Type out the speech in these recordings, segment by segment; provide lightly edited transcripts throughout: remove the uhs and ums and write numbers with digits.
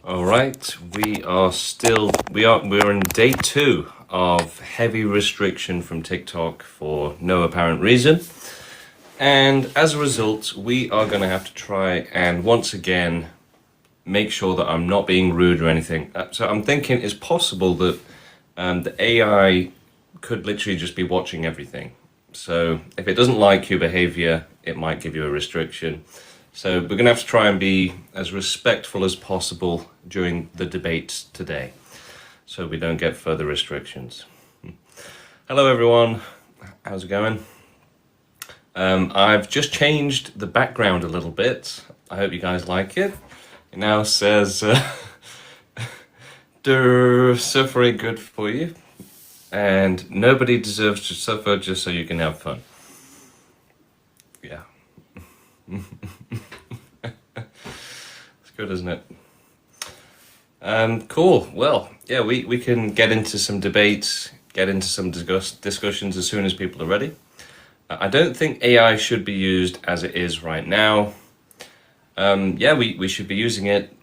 All right, we're in day 2 of heavy restriction from TikTok for no apparent reason. And as a result, we are going to have to try and once again make sure that I'm not being rude or anything. So I'm thinking it's possible that the AI could literally just be watching everything. So if it doesn't like your behavior, it might give you a restriction. So we're going to have to try and be as respectful as possible during the debate today, so we don't get further restrictions. Hello everyone, how's it going? I've just changed the background a little bit. I hope you guys like it. It now says, suffering good for you, and nobody deserves to suffer just so you can have fun. Yeah. It's good, isn't it? Cool. Well, yeah, we can get into some debates, get into some discussions as soon as people are ready. I don't think AI should be used as it is right now. Yeah, we should be using it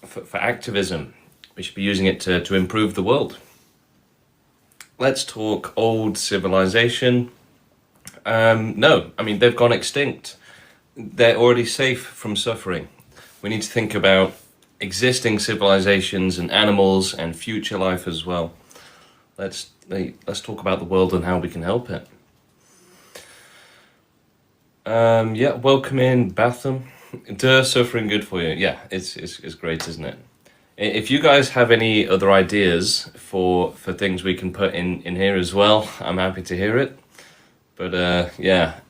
for activism. We should be using it to improve the world. Let's talk old civilization. No, I mean, they've gone extinct. They're already safe from suffering. We need to think about existing civilizations and animals and future life as well. Let's talk about the world and how we can help it. Yeah, welcome in, Batham. Suffering good for you. Yeah, it's great, isn't it? If you guys have any other ideas for things we can put in here as well, I'm happy to hear it. But yeah,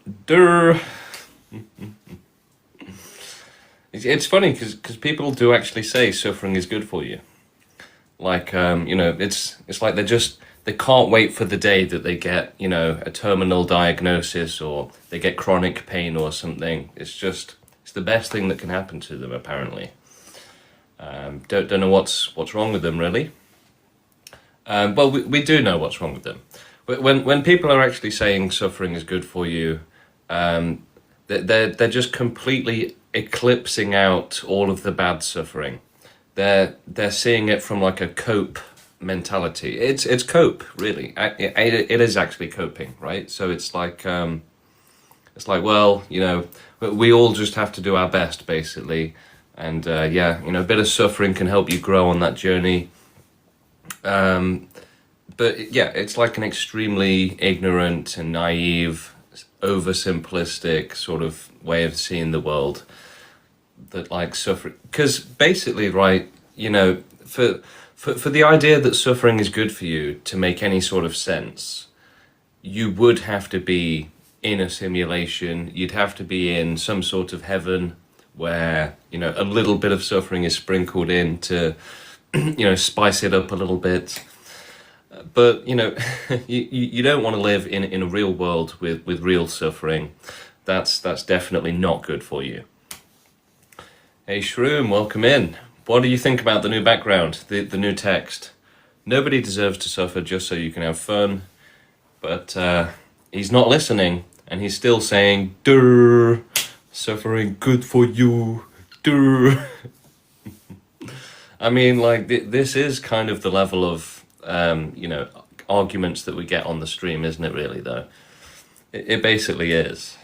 It's funny because people do actually say suffering is good for you. Like, it's like they can't wait for the day that they get, a terminal diagnosis or they get chronic pain or something. It's the best thing that can happen to them, apparently. Don't know what's wrong with them, really. Well, we do know what's wrong with them. When people are actually saying suffering is good for you, they're just completely eclipsing out all of the bad suffering. They're seeing it from like a cope mentality. It's cope, really. It is actually coping, right? So it's like well, we all just have to do our best, basically. And yeah, a bit of suffering can help you grow on that journey. But yeah, it's like an extremely ignorant and naive, oversimplistic sort of way of seeing the world. That like suffering, because basically, right, for the idea that suffering is good for you to make any sort of sense, you would have to be in a simulation. You'd have to be in some sort of heaven where a little bit of suffering is sprinkled in to spice it up a little bit. But you don't want to live in a real world with real suffering. That's definitely not good for you. Hey Shroom, welcome in. What do you think about the new background, the new text? Nobody deserves to suffer just so you can have fun. But he's not listening, and he's still saying, "Durr, suffering good for you, durr." I mean, like, this is kind of the level of arguments that we get on the stream, isn't it, really, though? It basically is.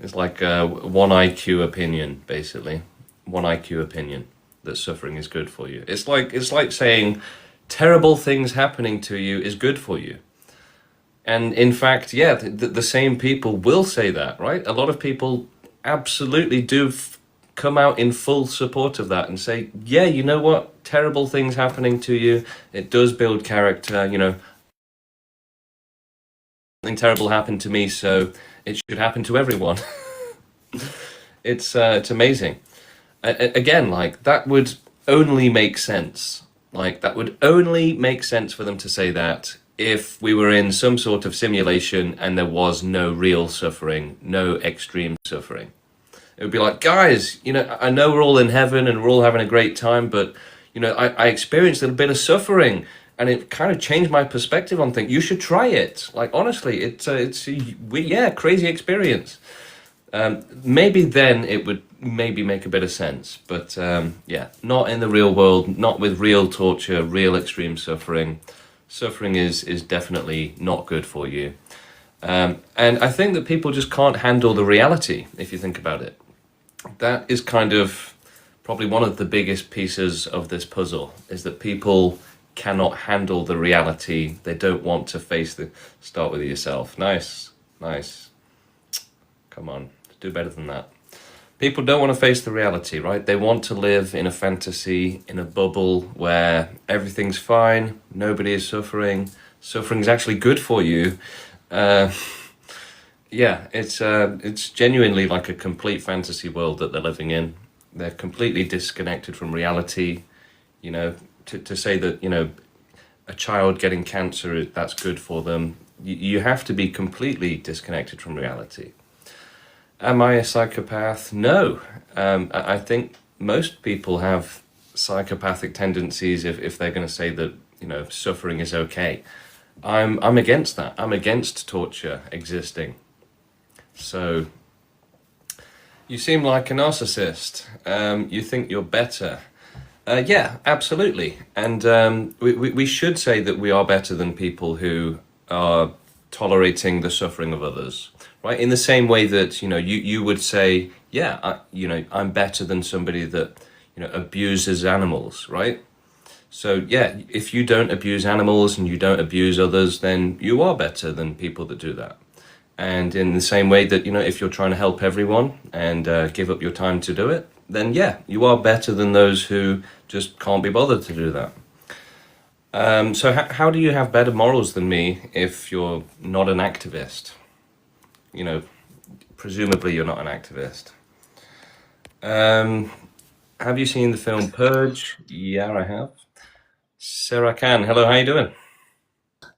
It's like one IQ opinion, basically. One IQ opinion that suffering is good for you. It's like saying terrible things happening to you is good for you. And in fact, yeah, the same people will say that, right? A lot of people absolutely do come out in full support of that and say, yeah, you know what? Terrible things happening to you, it does build character, something terrible happened to me, so it should happen to everyone. It's amazing. Again, like, that would only make sense. Like, that would only make sense for them to say that if we were in some sort of simulation and there was no real suffering, no extreme suffering. It would be like, guys, I know we're all in heaven and we're all having a great time, but, I experienced a little bit of suffering and it kind of changed my perspective on things. You should try it. Like, honestly, it's crazy experience. Maybe then it would maybe make a bit of sense. But yeah, not in the real world, not with real torture, real extreme suffering. Suffering is definitely not good for you. And I think that people just can't handle the reality, if you think about it. That is kind of probably one of the biggest pieces of this puzzle, is that people cannot handle the reality. They don't want to face the... Start with yourself. Nice, nice. Come on, do better than that. People don't want to face the reality, right? They want to live in a fantasy, in a bubble where everything's fine, nobody is suffering. Suffering's actually good for you. Yeah, it's genuinely like a complete fantasy world that they're living in. They're completely disconnected from reality. You know, to say that, you know, a child getting cancer, that's good for them. You have to be completely disconnected from reality. Am I a psychopath? No. I think most people have psychopathic tendencies if they're going to say that, you know, suffering is okay. I'm against that. I'm against torture existing. So, you seem like a narcissist. You think you're better. Yeah, absolutely. And we should say that we are better than people who are tolerating the suffering of others, right? In the same way that, you know, you would say, yeah, you know, I'm better than somebody that, you know, abuses animals, right? So, yeah, if you don't abuse animals and you don't abuse others, then you are better than people that do that. And in the same way that, you know, if you're trying to help everyone and give up your time to do it, then yeah, you are better than those who just can't be bothered to do that. So how do you have better morals than me if you're not an activist? You know, presumably you're not an activist. Have you seen the film Purge? Yeah, I have. Sarah Khan, hello, how you doing?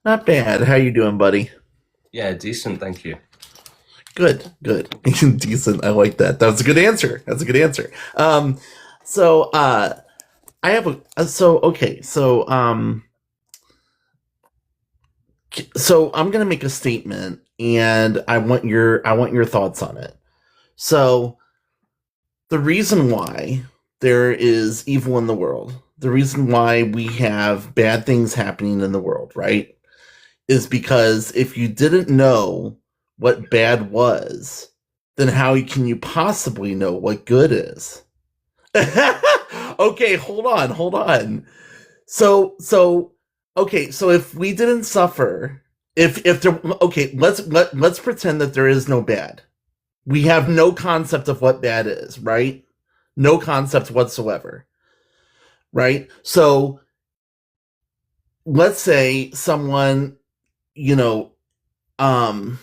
Not bad. How you doing, buddy? Yeah, decent, thank you. Good, good. Decent. I like that. That's a good answer. That's a good answer. So I have so okay, so I'm gonna make a statement and I want your thoughts on it. So the reason why there is evil in the world, the reason why we have bad things happening in the world, right? Is because if you didn't know what bad was, then how can you possibly know what good is? Okay, hold on. So okay, so if we didn't suffer, if there okay, let's pretend that there is no bad. We have no concept of what bad is, right? No concept whatsoever, right? So let's say someone, you know, um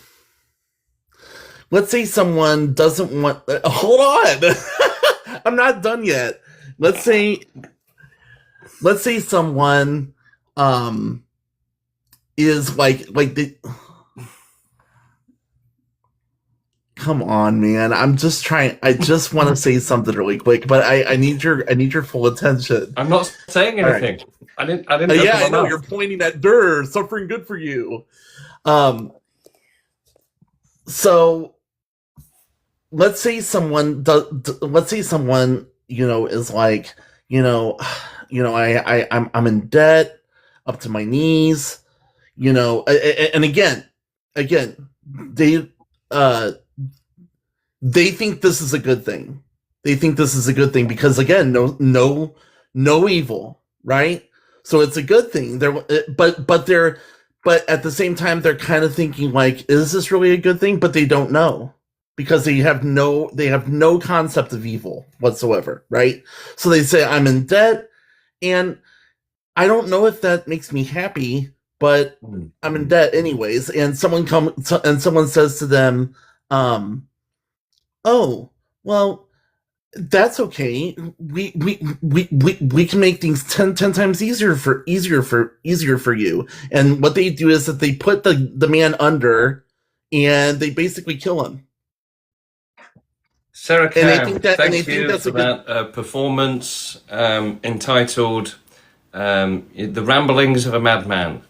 let's say someone doesn't want hold on. I'm not done yet. let's say let's say someone um is like the come on, man. I just want to say something really quick, but I need your full attention. I'm not saying All right. anything. I didn't Yeah, open my I know you're mouth. pointing at suffering good for you. um so let's say someone, is like, you know I'm in debt up to my knees, and again, they uh they think this is a good thing. They think this is a good thing because, again, no evil, right? So it's a good thing. But at the same time, they're kind of thinking like, is this really a good thing? But they don't know because they have no concept of evil whatsoever, right? So they say, I'm in debt, and I don't know if that makes me happy, but I'm in debt anyways. And someone says to them, um, "Oh, well, that's okay. We can make things ten times easier for you." And what they do is that they put the man under, and they basically kill him. Sarah And they Cam, think that and they thank think you that's for a good. that performance entitled The Ramblings of a Madman,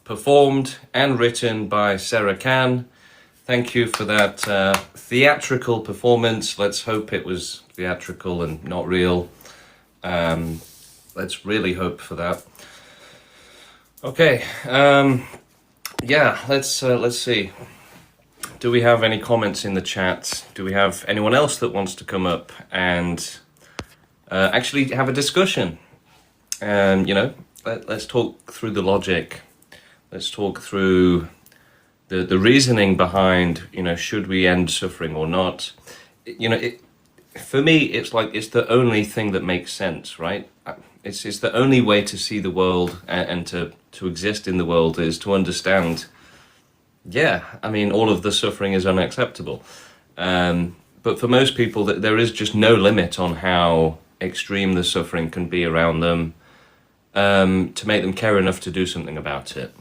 performed and written by Sarah Khan. Thank you for that theatrical performance. Let's hope it was theatrical and not real. Let's really hope for that. Okay. Yeah. Let's see. Do we have any comments in the chat? Do we have anyone else that wants to come up and actually have a discussion? Let's talk through the logic. Let's talk through the reasoning behind, should we end suffering or not? For me, it's like it's the only thing that makes sense, right? It's the only way to see the world and to exist in the world is to understand. Yeah, I mean, all of the suffering is unacceptable. But for most people, there is just no limit on how extreme the suffering can be around them to make them care enough to do something about it.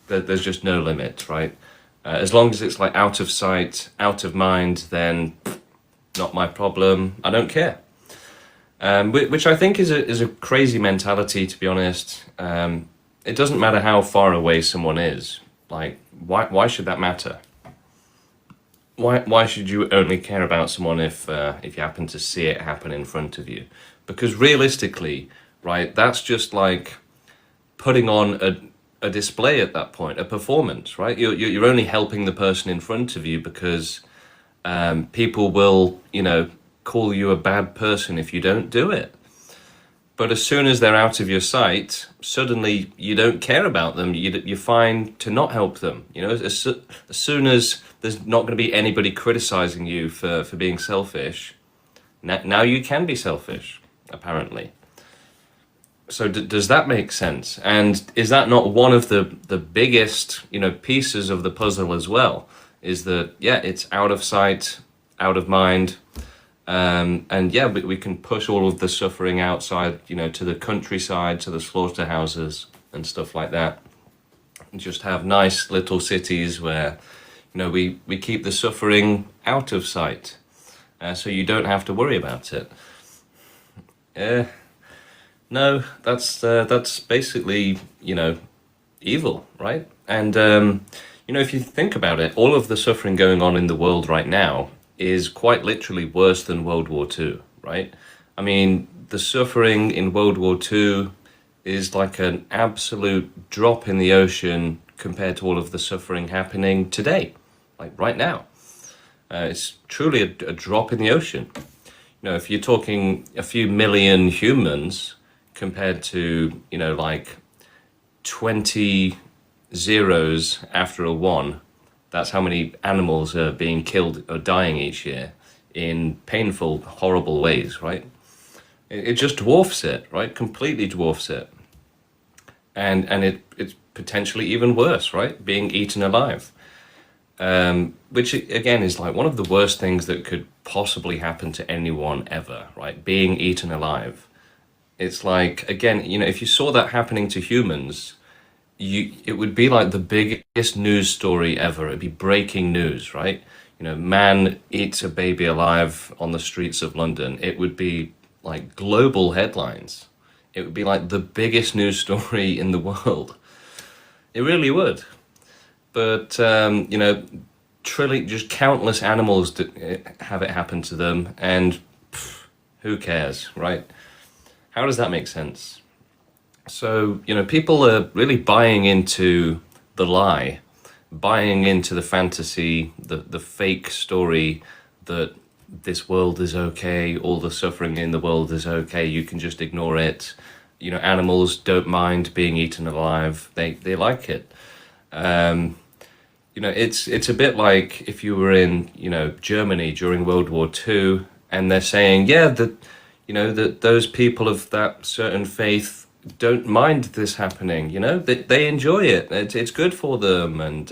There's just no limit, right? As long as it's like out of sight, out of mind, then not my problem. I don't care. Which I think is a crazy mentality, to be honest. It doesn't matter how far away someone is. Like, why should that matter? Why should you only care about someone if you happen to see it happen in front of you? Because realistically, right, that's just like putting on a display at that point, a performance, right? You're only helping the person in front of you because people will, call you a bad person if you don't do it. But as soon as they're out of your sight, suddenly you don't care about them. You're fine to not help them. As soon as there's not going to be anybody criticizing you for being selfish, now you can be selfish, apparently. So does that make sense? And is that not one of the biggest, pieces of the puzzle as well? Is that, yeah, it's out of sight, out of mind. And yeah, we can push all of the suffering outside, to the countryside, to the slaughterhouses and stuff like that. And just have nice little cities where, we keep the suffering out of sight. So you don't have to worry about it. No, that's basically, evil, right? And, if you think about it, all of the suffering going on in the world right now is quite literally worse than World War II, right? I mean, the suffering in World War II is like an absolute drop in the ocean compared to all of the suffering happening today, like right now. It's truly a drop in the ocean. If you're talking a few million humans compared to, like 20 zeros after a one, that's how many animals are being killed or dying each year in painful, horrible ways, right? It just dwarfs it, right? Completely dwarfs it. And it's potentially even worse, right? Being eaten alive. Which, again, is like one of the worst things that could possibly happen to anyone ever, right? Being eaten alive. It's like, again, if you saw that happening to humans, it would be like the biggest news story ever. It'd be breaking news, right? Man eats a baby alive on the streets of London. It would be like global headlines. It would be like the biggest news story in the world. It really would. But, just countless animals have it happen to them, and who cares, right? How does that make sense? So, people are really buying into the lie, buying into the fantasy, the fake story that this world is okay, all the suffering in the world is okay, you can just ignore it. Animals don't mind being eaten alive, they like it. It's a bit like if you were in, Germany during World War II, and they're saying, yeah, that those people of that certain faith don't mind this happening, they enjoy it. It's good for them, and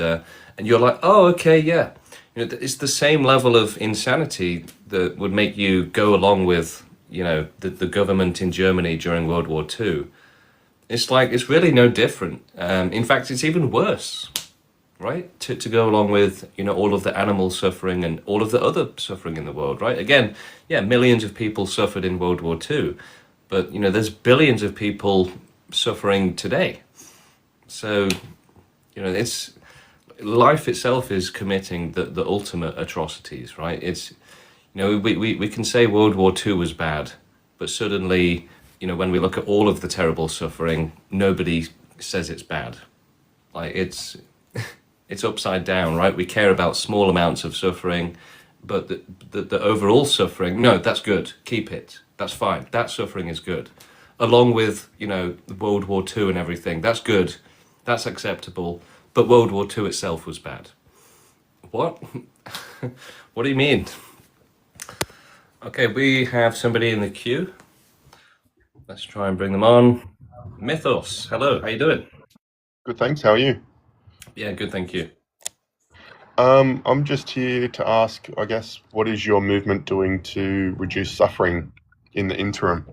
you're like, oh, okay, yeah. It's the same level of insanity that would make you go along with, the government in Germany during World War II. It's like, it's really no different. In fact, it's even worse, right? To go along with, all of the animal suffering and all of the other suffering in the world, right? Again, yeah, millions of people suffered in World War II. But, there's billions of people suffering today. So, life itself is committing the ultimate atrocities, right? We can say World War II was bad, but suddenly, when we look at all of the terrible suffering, nobody says it's bad. Like it's upside down, right? We care about small amounts of suffering, but the overall suffering, no, that's good. Keep it. That's fine. That suffering is good. Along with, World War II and everything, that's good. That's acceptable. But World War II itself was bad. What? What do you mean? Okay, we have somebody in the queue. Let's try and bring them on. Mythos, hello, how you doing? Good, thanks. How are you? Yeah, good, thank you. I'm just here to ask, I guess, what is your movement doing to reduce suffering in the interim?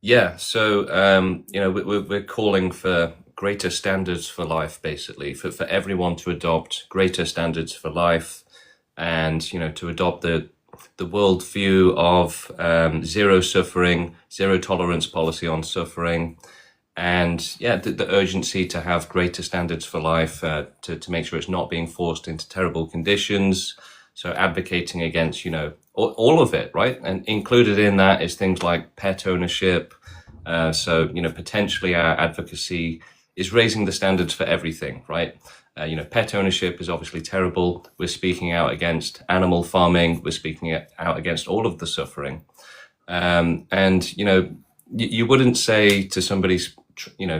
Yeah, so we're calling for greater standards for life, basically, for everyone to adopt greater standards for life, and to adopt the worldview of zero suffering, zero tolerance policy on suffering, and yeah, the urgency to have greater standards for life, to make sure it's not being forced into terrible conditions. So advocating against, all of it, right? And included in that is things like pet ownership. So, potentially our advocacy is raising the standards for everything, right? Pet ownership is obviously terrible. We're speaking out against animal farming. We're speaking out against all of the suffering. And, you wouldn't say to somebody,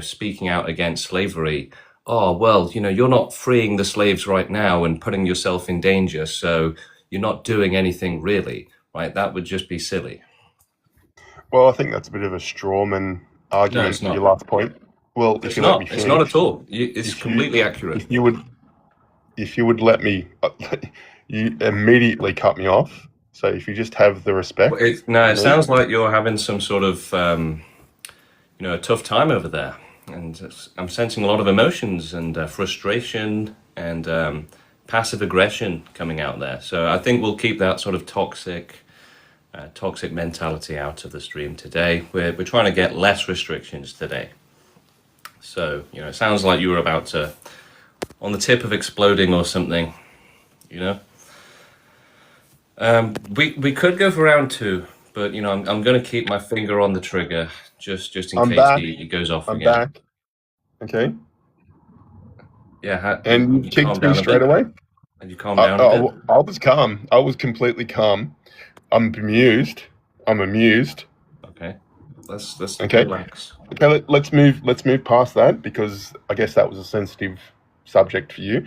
speaking out against slavery, oh, well, you're not freeing the slaves right now and putting yourself in danger, so you're not doing anything really, right? That would just be silly. Well, I think that's a bit of a strawman No, argument it's for your not. last point. Well, if It's you let me not. It's not at finish, all. It's if you completely accurate. if you would let me, you immediately cut me off. So if you just have the respect No, for it me, sounds like you're having some sort of, a tough time over there. And I'm sensing a lot of emotions and frustration and passive aggression coming out there. So I think we'll keep that sort of toxic mentality out of the stream today. We're trying to get less restrictions today. So, it sounds like you were about to, on the tip of exploding or something, you know? We could go for round two, but, I'm going to keep my finger on the trigger just in I'm case back. he goes off I'm again. back. Okay. Yeah, And you calm kicked me down a straight bit. away? Have you calmed down a bit? I was calm. I was completely calm. I'm bemused. I'm amused. Okay. Let's Okay. relax. Okay, let's move past that because I guess that was a sensitive subject for you.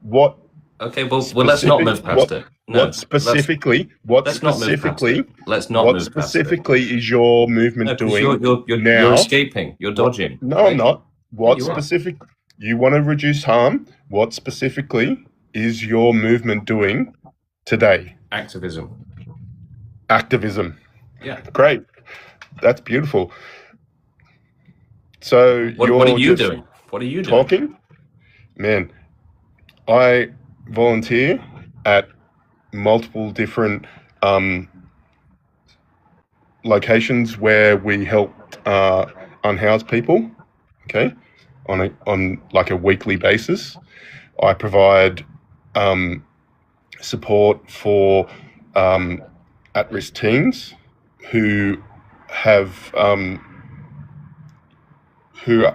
What Okay, well, let's not move past it. No, what specifically let's not move past it. Let's not move past it. is your movement No, because doing you're now? escaping. You're dodging. No, I'm right? not. What you are. specific? You want to reduce harm? What specifically is your movement doing today? Activism. Activism. Yeah. Great. That's beautiful. So What you're are you just doing? What are you doing? talking? Man, I volunteer at multiple different locations where we help unhoused people. Okay, on like a weekly basis. I provide support for at-risk teens who have who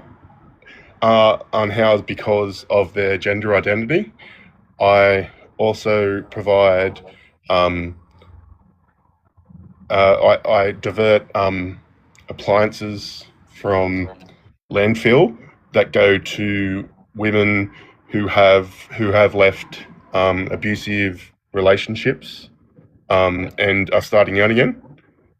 are unhoused because of their gender identity. I also provide I divert appliances from landfill that go to women who have left abusive relationships and are starting out again.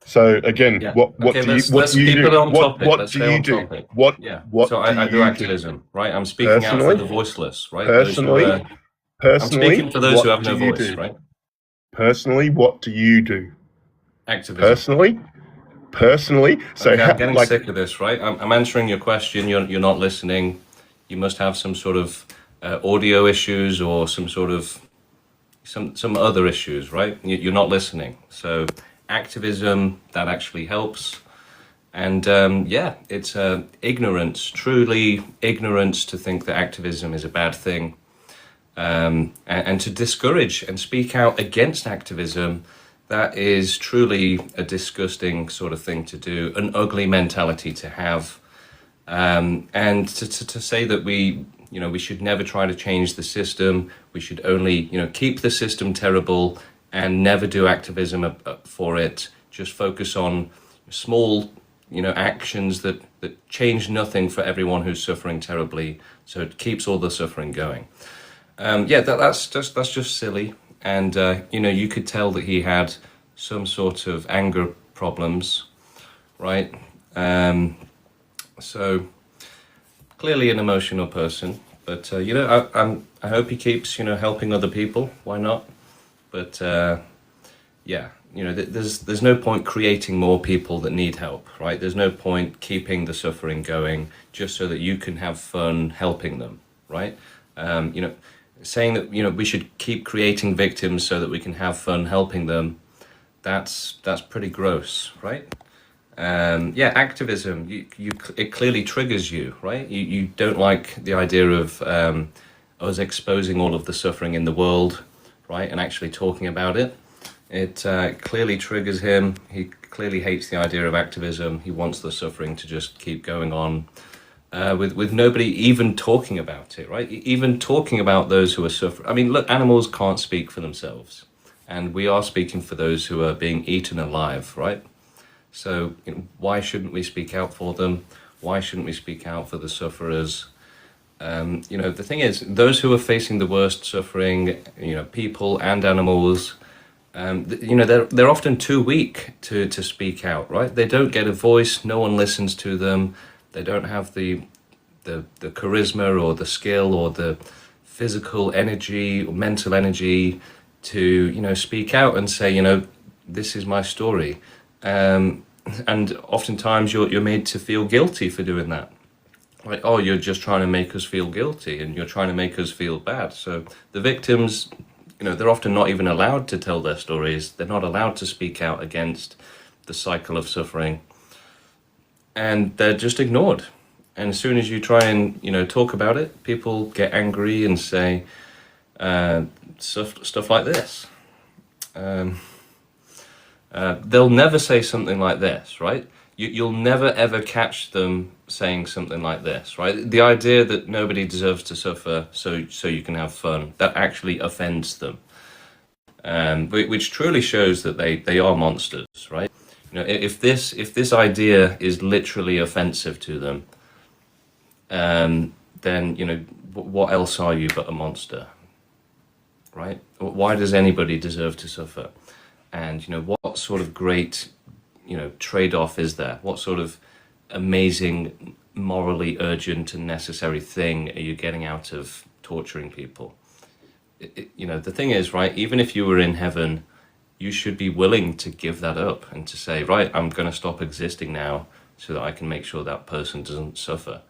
So again, Yeah. what Okay, do you let's do? keep it on topic. What Let's do stay you on do? topic. What Yeah. what So do I do you do activism, right? I'm speaking out for the voiceless, right? Those who personally? I'm Personally, speaking for those who what have do no you voice, do? right? Personally, what do you do? Activism. Personally. So Okay, I'm getting sick of this, right? I'm answering your question. You're not listening. You must have some sort of audio issues or some sort of some other issues, right? You're not listening. So activism, that actually helps. And yeah, it's ignorance, truly ignorance, to think that activism is a bad thing, and to discourage and speak out against activism. That is truly a disgusting sort of thing to do, an ugly mentality to have. And to say that we should never try to change the system. We should only, keep the system terrible and never do activism for it. Just focus on small, actions that change nothing for everyone who's suffering terribly. So it keeps all the suffering going. Yeah, that's just silly. And you could tell that he had some sort of anger problems, right? So clearly an emotional person, but I hope he keeps helping other people. Why not? But yeah, there's no point creating more people that need help, right? There's no point keeping the suffering going just so that you can have fun helping them, right? Saying that we should keep creating victims so that we can have fun helping them, that's pretty gross, right? Yeah, activism, it clearly triggers you, right? You don't like the idea of us exposing all of the suffering in the world, right? And actually talking about it. It clearly triggers him. He clearly hates the idea of activism. He wants the suffering to just keep going on, with nobody even talking about it, right? Even talking about those who are suffering. I mean, look, animals can't speak for themselves. And we are speaking for those who are being eaten alive, right? So why shouldn't we speak out for them? Why shouldn't we speak out for the sufferers? The thing is, those who are facing the worst suffering, people and animals, they're often too weak to speak out, right? They don't get a voice. No one listens to them. They don't have the charisma or the skill or the physical energy or mental energy to speak out and say, this is my story. And oftentimes you're made to feel guilty for doing that. Like, oh, you're just trying to make us feel guilty and you're trying to make us feel bad. So the victims, they're often not even allowed to tell their stories. They're not allowed to speak out against the cycle of suffering. And they're just ignored. And as soon as you try and, talk about it, people get angry and say stuff like this. They'll never say something like this, right? You'll never ever catch them saying something like this, right? The idea that nobody deserves to suffer so you can have fun, that actually offends them. Which truly shows that they are monsters, right? If this idea is literally offensive to them, then what else are you but a monster, right? Why does anybody deserve to suffer? And what sort of great trade-off is there? What sort of amazing, morally urgent and necessary thing are you getting out of torturing people? The thing is, right, even if you were in heaven, you should be willing to give that up and to say, right, I'm going to stop existing now so that I can make sure that person doesn't suffer,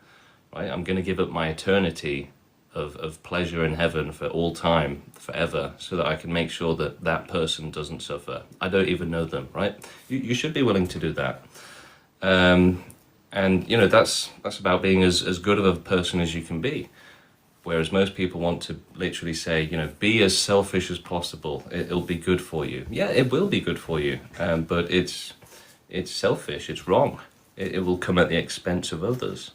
right? I'm going to give up my eternity of pleasure in heaven for all time, forever, so that I can make sure that that person doesn't suffer. I don't even know them, right? You should be willing to do that. And that's about being as good of a person as you can be. Whereas most people want to literally say, be as selfish as possible. It'll be good for you. Yeah, it will be good for you. But it's selfish. It's wrong. It will come at the expense of others.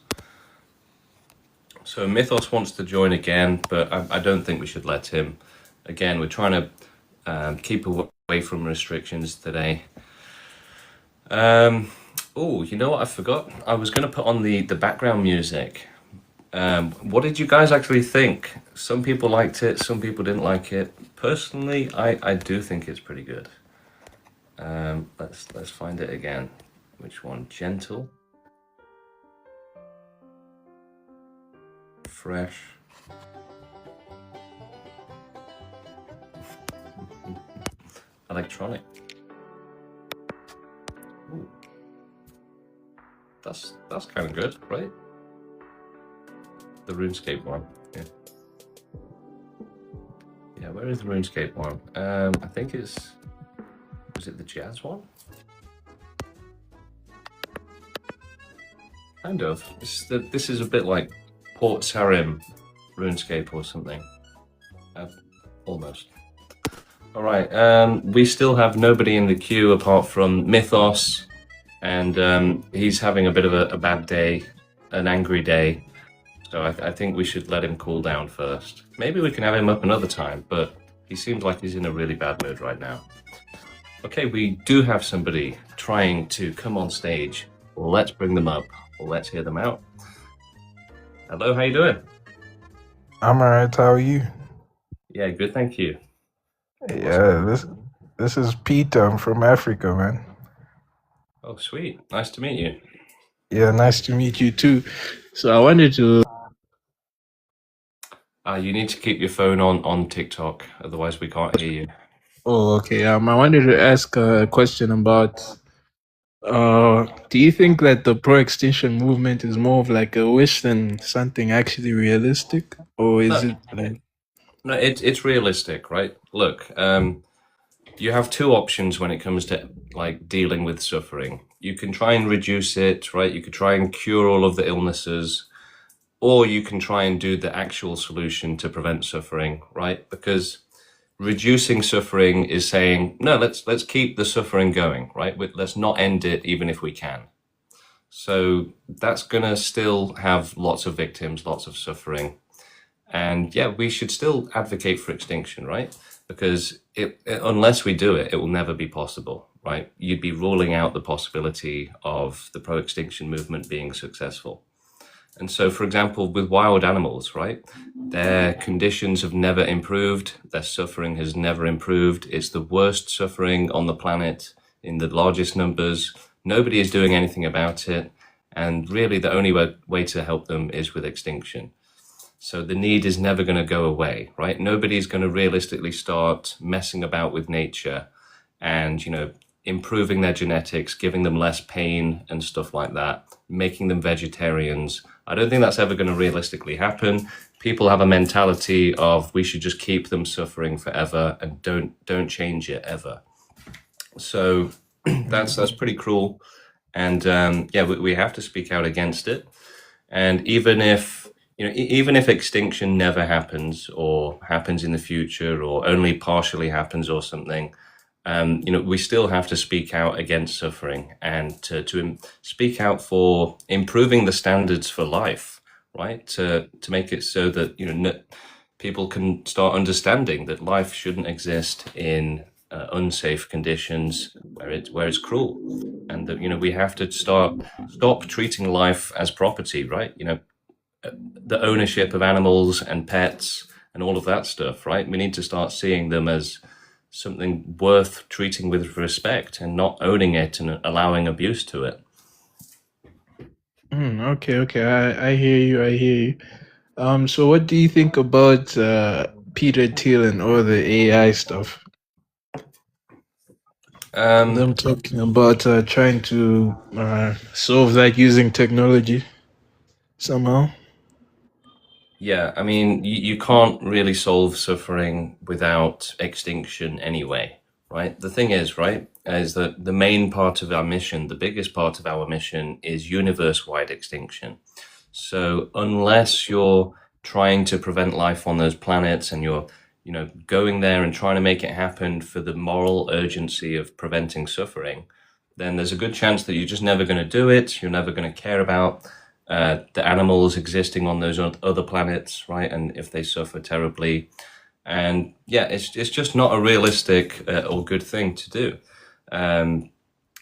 So Mythos wants to join again, but I don't think we should let him. Again, we're trying to keep away from restrictions today. Oh, you know what I forgot? I was going to put on the background music. What did you guys actually think? Some people liked it, some people didn't like it. Personally, I do think it's pretty good. Let's find it again. Which one? Gentle? Fresh? Electronic? Ooh. That's kind of good, right? The RuneScape one. Yeah, where is the RuneScape one? I think was it the jazz one? Kind of. This is a bit like Port Sarim RuneScape or something. Almost. All right. We still have nobody in the queue apart from Mythos, and he's having a bit of a bad day, an angry day. So I think we should let him cool down first. Maybe we can have him up another time, but he seems like he's in a really bad mood right now. Okay, we do have somebody trying to come on stage. Let's bring them up. Let's hear them out. Hello, how you doing? I'm alright. How are you? Yeah, good, thank you. Yeah, this is Pete. I'm from Africa, man. Oh, sweet. Nice to meet you. Yeah, nice to meet you too. So I wanted to. You need to keep your phone on TikTok, otherwise we can't hear you. Oh, okay. I wanted to ask a question about. Do you think that the pro-extinction movement is more of like a wish than something actually realistic, or is No. it like? No, it's realistic, right? Look, you have two options when it comes to like dealing with suffering. You can try and reduce it, right? You could try and cure all of the illnesses, or you can try and do the actual solution to prevent suffering, right? Because reducing suffering is saying, no, let's keep the suffering going, right? Let's not end it even if we can. So that's gonna still have lots of victims, lots of suffering. And yeah, we should still advocate for extinction, right? Because unless we do it, it will never be possible, right? You'd be ruling out the possibility of the pro-extinction movement being successful. And so, for example, with wild animals, right? Their conditions have never improved. Their suffering has never improved. It's the worst suffering on the planet in the largest numbers. Nobody is doing anything about it. And really, the only way to help them is with extinction. So the need is never going to go away, right? Nobody's going to realistically start messing about with nature and, improving their genetics, giving them less pain and stuff like that, making them vegetarians. I don't think that's ever going to realistically happen. People have a mentality of we should just keep them suffering forever and don't change it ever. So that's pretty cruel. And we have to speak out against it. And even if extinction never happens or happens in the future or only partially happens or something, we still have to speak out against suffering and to speak out for improving the standards for life, right? To make it so that people can start understanding that life shouldn't exist in unsafe conditions where it's cruel, and that we have to stop treating life as property, right? The ownership of animals and pets and all of that stuff, right? We need to start seeing them as something worth treating with respect and not owning it and allowing abuse to it. Okay. I hear you. I hear you. So what do you think about Peter Thiel and all the AI stuff? Them talking about trying to solve that using technology somehow. Yeah, I mean, you can't really solve suffering without extinction anyway, right? The thing is, right, is that the main part of our mission, the biggest part of our mission is universe-wide extinction. So unless you're trying to prevent life on those planets and you're, going there and trying to make it happen for the moral urgency of preventing suffering, then there's a good chance that you're just never going to do it. You're never going to care about the animals existing on those other planets, right? And if they suffer terribly, and yeah, it's just not a realistic or good thing to do.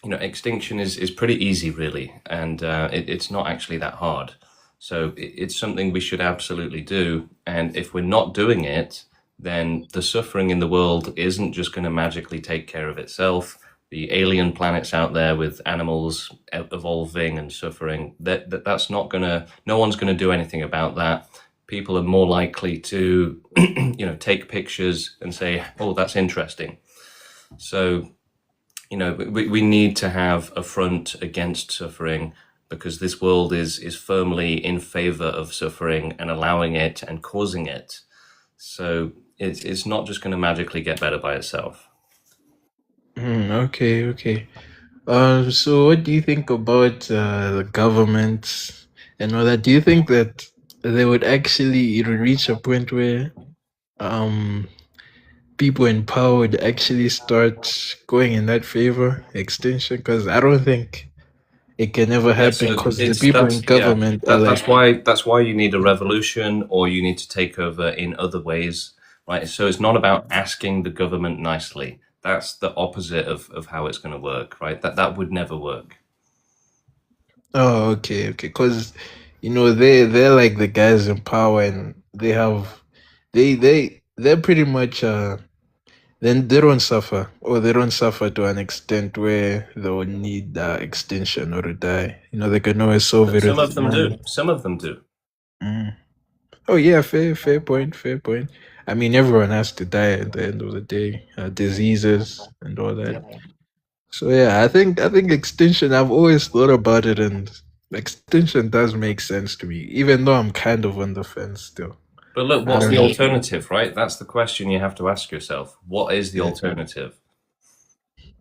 Extinction is pretty easy, really, and it's not actually that hard. So it's something we should absolutely do. And if we're not doing it, then the suffering in the world isn't just going to magically take care of itself. The alien planets out there with animals evolving and suffering, that's not gonna, no one's gonna do anything about that. People are more likely to, take pictures and say, oh, that's interesting. So, we need to have a front against suffering because this world is firmly in favor of suffering and allowing it and causing it. So it's not just going to magically get better by itself. Okay. So what do you think about the government and all that? Do you think that they would actually reach a point where um people in power would actually start going in that favor, extinction? Because I don't think it can ever Yeah, happen so because the it's people in that's yeah. government are like, That's why you need a revolution, or you need to take over in other ways, right? So it's not about asking the government nicely. That's the opposite of how it's going to work, right? That would never work. oh, okay, okay, because they're like the guys in power, and they're pretty much then they don't suffer, or they don't suffer to an extent where they will need extinction or to die. They can always solve it Some with of them do. money. Some of them do. Mm. Oh yeah, fair point, fair point. I mean, everyone has to die at the end of the day, diseases and all that. So yeah, I think extinction. I've always thought about it, and extinction does make sense to me, even though I'm kind of on the fence still. But look, I what's don't the know. alternative, right? That's the question you have to ask yourself. What is the Yeah. alternative?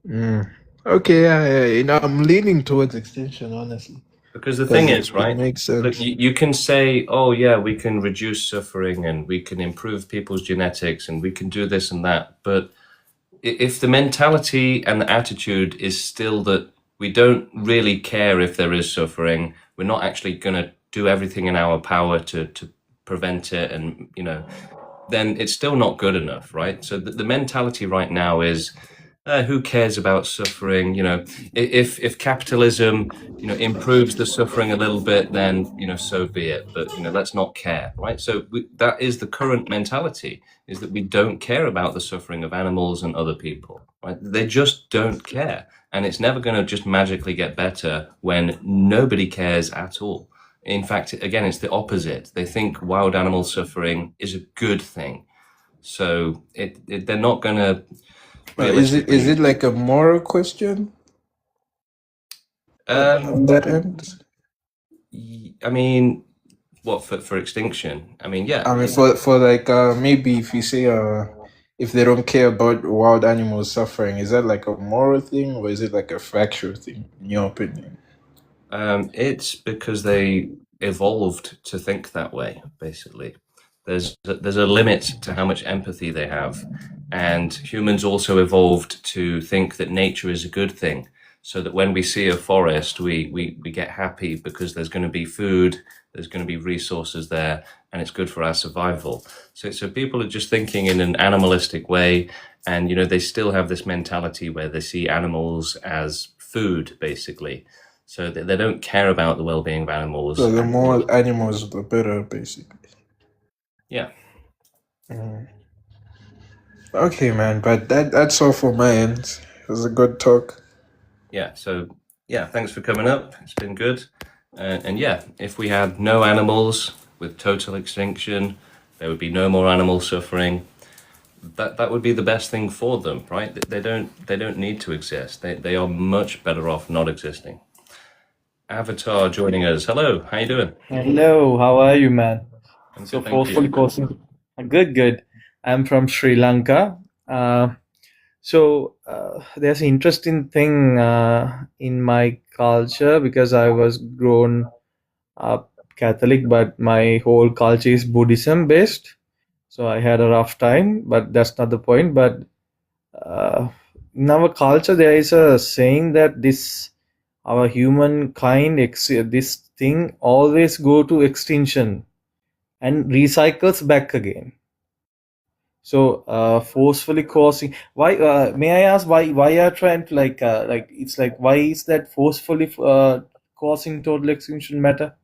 Mm. Okay, yeah. I'm leaning towards extinction, honestly, Because the thing because is, it right? makes Look, sense. you can say, oh, yeah, we can reduce suffering and we can improve people's genetics and we can do this and that. But if the mentality and the attitude is still that we don't really care if there is suffering, we're not actually going to do everything in our power to prevent it, and then it's still not good enough, right? So the mentality right now is, who cares about suffering? If capitalism, improves the suffering a little bit, then so be it. But let's not care, right? So that is the current mentality: is that we don't care about the suffering of animals and other people, right? They just don't care, and it's never going to just magically get better when nobody cares at all. In fact, again, it's the opposite. They think wild animal suffering is a good thing. So they're not going to Is it realistically. like a moral question Um, on that end? I mean, what for extinction? I mean, yeah, I mean, for like maybe if you say if they don't care about wild animals suffering, is that like a moral thing, or is it like a factual thing in your opinion? it's because they evolved to think that way. Basically, there's a limit to how much empathy they have, and humans also evolved to think that nature is a good thing. So that when we see a forest, we get happy because there's going to be food, there's going to be resources there, and it's good for our survival. So people are just thinking in an animalistic way, and they still have this mentality where they see animals as food, basically. So they don't care about the well-being of animals. So the more animals, the better, basically. Yeah, Mm. Okay, man, but that's all for my end. It was a good talk. yeah. So yeah, thanks for coming up. It's been good. And yeah, if we had no animals with total extinction, there would be no more animal suffering. That would be the best thing for them, right? They don't need to exist. They are much better off not existing. Avatar joining us. Hello, how you doing? Hello, how are you, man? I'm So good, thank forcefully you. causing. Good, good. I'm from Sri Lanka. There's an interesting thing in my culture because I was grown up Catholic, but my whole culture is Buddhism based. So I had a rough time, but that's not the point. But uh, in our culture, there is a saying that our humankind, this thing always go to extinction and recycles back again. So forcefully causing, why may I ask why you are trying to like it's like, why is that forcefully causing total extinction matter?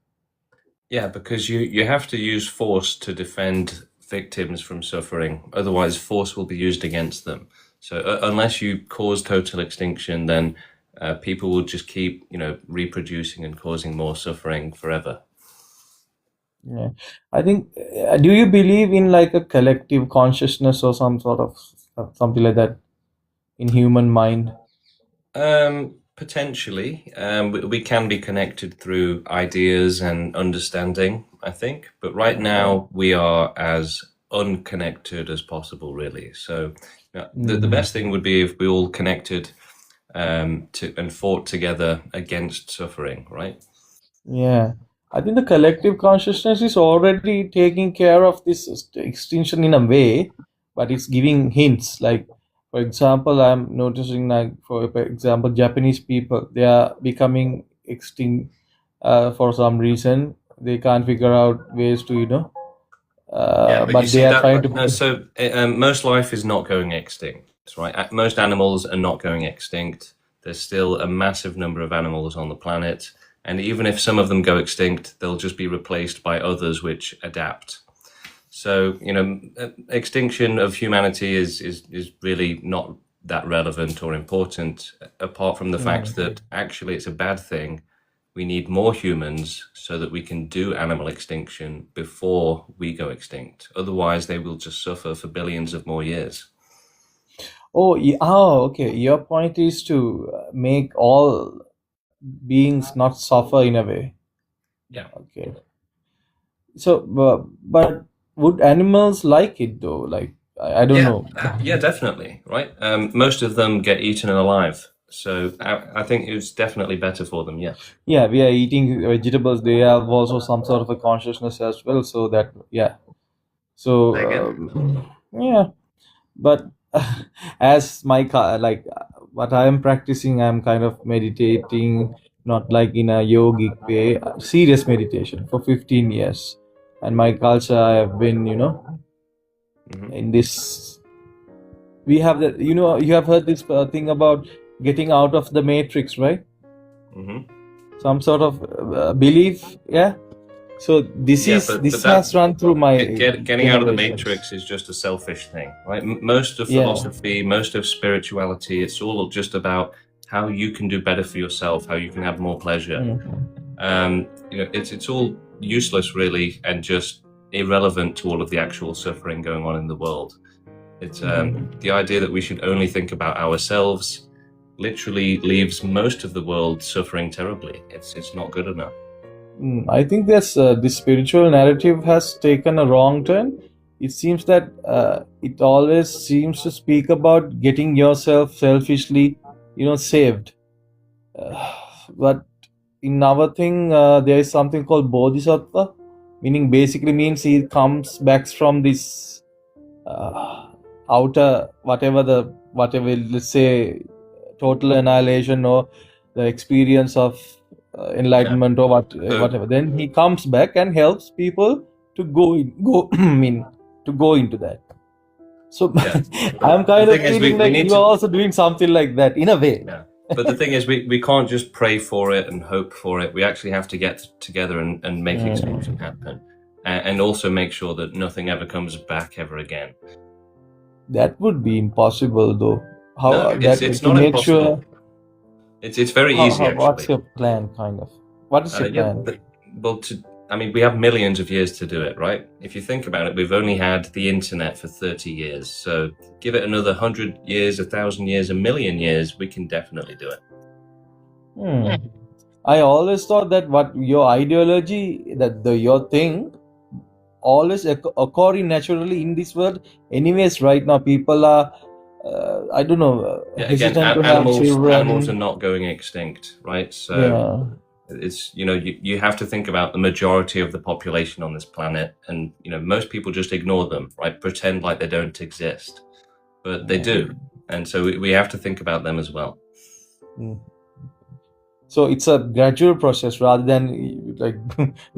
Yeah, because you have to use force to defend victims from suffering. Otherwise, force will be used against them. So unless you cause total extinction, then people will just keep, reproducing and causing more suffering forever. Yeah, I think. Do you believe in like a collective consciousness or some sort of something like that in human mind? Potentially, we can be connected through ideas and understanding, I think. But right now, we are as unconnected as possible, really. So, the Mhm. best thing would be if we all connected and fought together against suffering, right? Yeah, I think the collective consciousness is already taking care of this extinction in a way, but it's giving hints. Like, for example, I'm noticing, like, for example, Japanese people, they are becoming extinct for some reason. They can't figure out ways to, Yeah, but you but they see are trying no, to. so most life is not going extinct, right? Most animals are not going extinct. There's still a massive number of animals on the planet, and even if some of them go extinct, they'll just be replaced by others which adapt. So, extinction of humanity is really not that relevant or important, apart from the fact that actually it's a bad thing. We need more humans so that we can do animal extinction before we go extinct. Otherwise, they will just suffer for billions of more years. Okay. Your point is to make all beings not suffer in a way. Yeah. Okay. So, but would animals like it though? Like, I don't know. Yeah, definitely. Right. Most of them get eaten alive. So I think it's definitely better for them. Yeah. Yeah, we are eating vegetables. They have also some sort of a consciousness as well. So that, yeah. So, There you go. yeah. But as like what I am practicing, I'm kind of meditating, not like in a yogic way, serious meditation for 15 years. And my culture, I have been, Mhm. in this. We have the, you have heard this thing about getting out of the matrix, right? Mhm. Some sort of belief, yeah. So this Yeah, is but this that has run through my getting out of the generations. matrix is just a selfish thing, right? Most of Yeah. philosophy, most of spirituality, it's all just about how you can do better for yourself, how you can have more pleasure. It's all useless, really, and just irrelevant to all of the actual suffering going on in the world. It's the idea that we should only think about ourselves literally leaves most of the world suffering terribly. It's not good enough. I think this spiritual narrative has taken a wrong turn. It seems that it always seems to speak about getting yourself selfishly, saved. But in our thing, there is something called bodhisattva, meaning basically means he comes back from this outer whatever let's say total annihilation or the experience of enlightenment or whatever. Then he comes back and helps people to go to go into that. So Yeah. I'm kind The of thing is, feeling we like need you are to. also doing something like that in a way. Yeah. But the thing is, we can't just pray for it and hope for it. We actually have to get together and make extinction happen, and also make sure that nothing ever comes back ever again. That would be impossible, though. How No, that it's to not make impossible. sure? It's very easy, What's actually. your plan, kind of? What is your plan? We have millions of years to do it, right? If you think about it, we've only had the internet for 30 years. So give it another 100 years, 1,000 years, 1,000,000 years, we can definitely do it. I always thought that what your ideology, that your thing, always occurring naturally in this world. Anyways, right now people are, I don't know, Again, hesitant to have children. animals are not going extinct, right? So it's you have to think about the majority of the population on this planet, and most people just ignore them, right? Pretend like they don't exist, but they do, and so we have to think about them as well. So it's a gradual process rather than like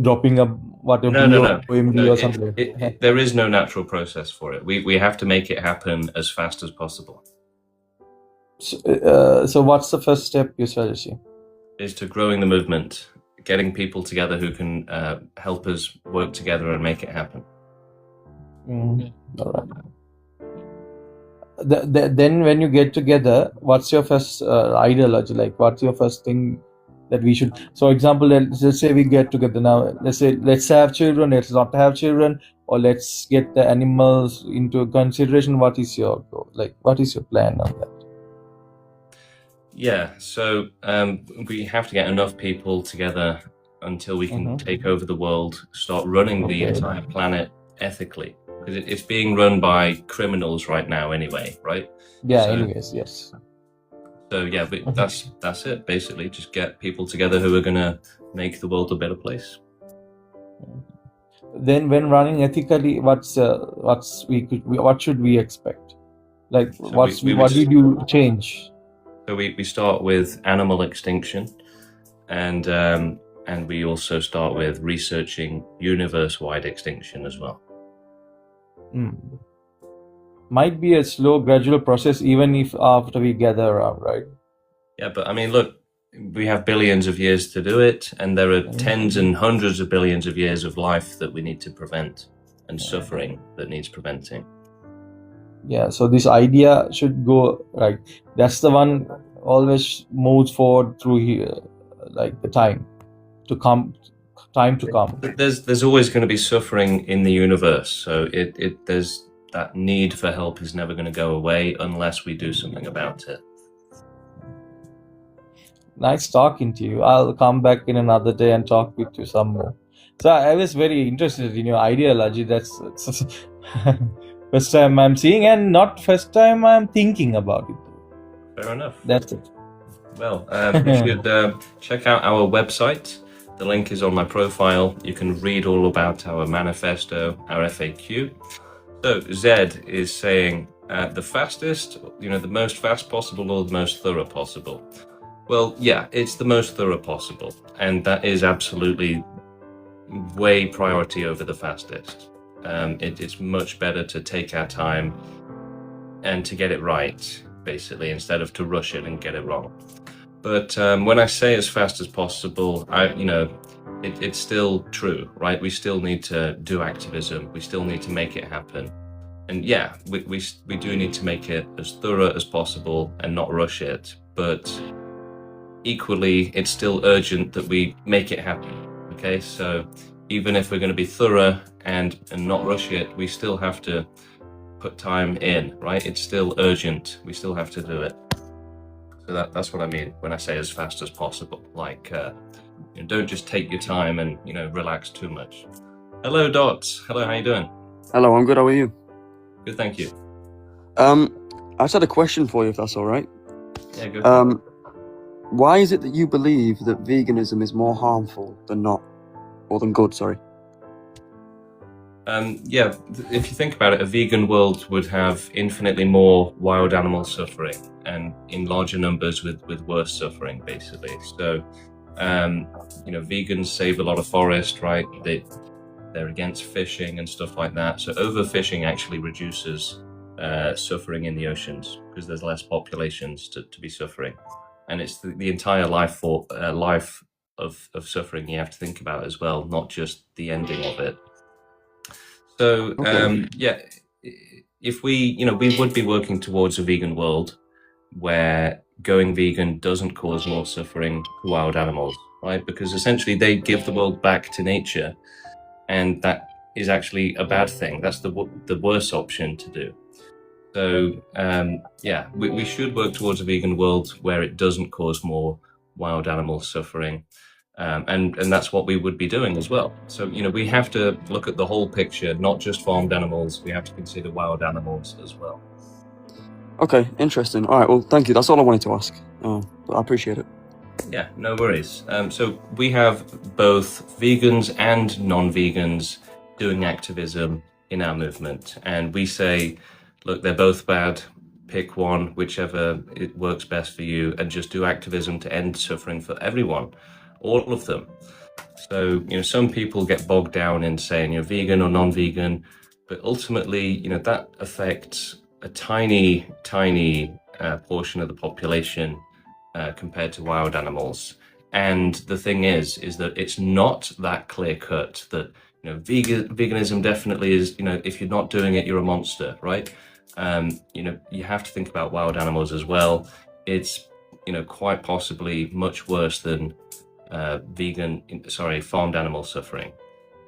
dropping up whatever No. or something. There is no natural process for it. We have to make it happen as fast as possible. So what's the first step you're suggesting? Is to growing the movement, getting people together who can help us work together and make it happen. All right. Then when you get together, what's your first ideology? Like, what's your first thing that we should? So, example, let's say we get together now. Let's have children. Let's not have children, or let's get the animals into consideration. What is your goal? Like, what is your plan on that? Yeah, so we have to get enough people together until we can take over the world, start running the entire planet ethically. Because it's being run by criminals right now anyway, right? Yeah, anyways, yes. So yeah, but that's it basically. Just get people together who are gonna make the world a better place. Then, when running ethically, what should we expect? Like, So what did you change? So we start with animal extinction, and we also start with researching universe-wide extinction as well. Might be a slow, gradual process, even if after we gather around, right? Yeah, but I mean, look, we have billions of years to do it, and there are tens and hundreds of billions of years of life that we need to prevent, and suffering that needs preventing. Yeah, so this idea should go, right? That's the one always moves forward through here, like the time to come. There's always going to be suffering in the universe, so there's that need for help is never going to go away unless we do something about it. Nice talking to you. I'll come back in another day and talk with you some more. So I was very interested in your ideology. That's first time I'm seeing, and not first time I'm thinking about it. Fair enough. That's it. Well, you should check out our website. The link is on my profile. You can read all about our manifesto, our FAQ. So Zed is saying the fastest, the most fast possible or the most thorough possible. Well, yeah, it's the most thorough possible, and that is absolutely way priority over the fastest. It's much better to take our time and to get it right, basically, instead of to rush it and get it wrong. But when I say as fast as possible, it's still true, right? We still need to do activism. We still need to make it happen. And yeah, we do need to make it as thorough as possible and not rush it. But equally, it's still urgent that we make it happen. Okay, so even if we're going to be thorough and not rush it, we still have to put time in, right? It's still urgent. We still have to do it. So that's what I mean when I say as fast as possible. Like, don't just take your time and relax too much. Hello, Dots. Hello, how you doing? Hello, I'm good. How are you? Good, thank you. I just had a question for you, if that's all right. Yeah, good. Why is it that you believe that veganism is more harmful than good? Sorry. Yeah, if you think about it, a vegan world would have infinitely more wild animal suffering and in larger numbers with worse suffering, basically. So, vegans save a lot of forest, right? They're against fishing and stuff like that. So overfishing actually reduces suffering in the oceans because there's less populations to be suffering. And it's the entire life of suffering you have to think about as well, not just the ending of it. So, if we would be working towards a vegan world where going vegan doesn't cause more suffering to wild animals, right? Because essentially they give the world back to nature, and that is actually a bad thing. That's the worst option to do. So, we should work towards a vegan world where it doesn't cause more wild animal suffering. And that's what we would be doing as well. So, we have to look at the whole picture, not just farmed animals. We have to consider wild animals as well. Okay, interesting. All right, well, thank you. That's all I wanted to ask. But I appreciate it. Yeah, no worries. So we have both vegans and non-vegans doing activism in our movement. And we say, look, they're both bad. Pick one, whichever it works best for you, and just do activism to end suffering for everyone. All of them. So, some people get bogged down in saying you're vegan or non-vegan, but ultimately, that affects a tiny portion of the population compared to wild animals. And the thing is that it's not that clear cut that, veganism definitely is, if you're not doing it, you're a monster, right? You have to think about wild animals as well. It's, quite possibly much worse than farmed animal suffering.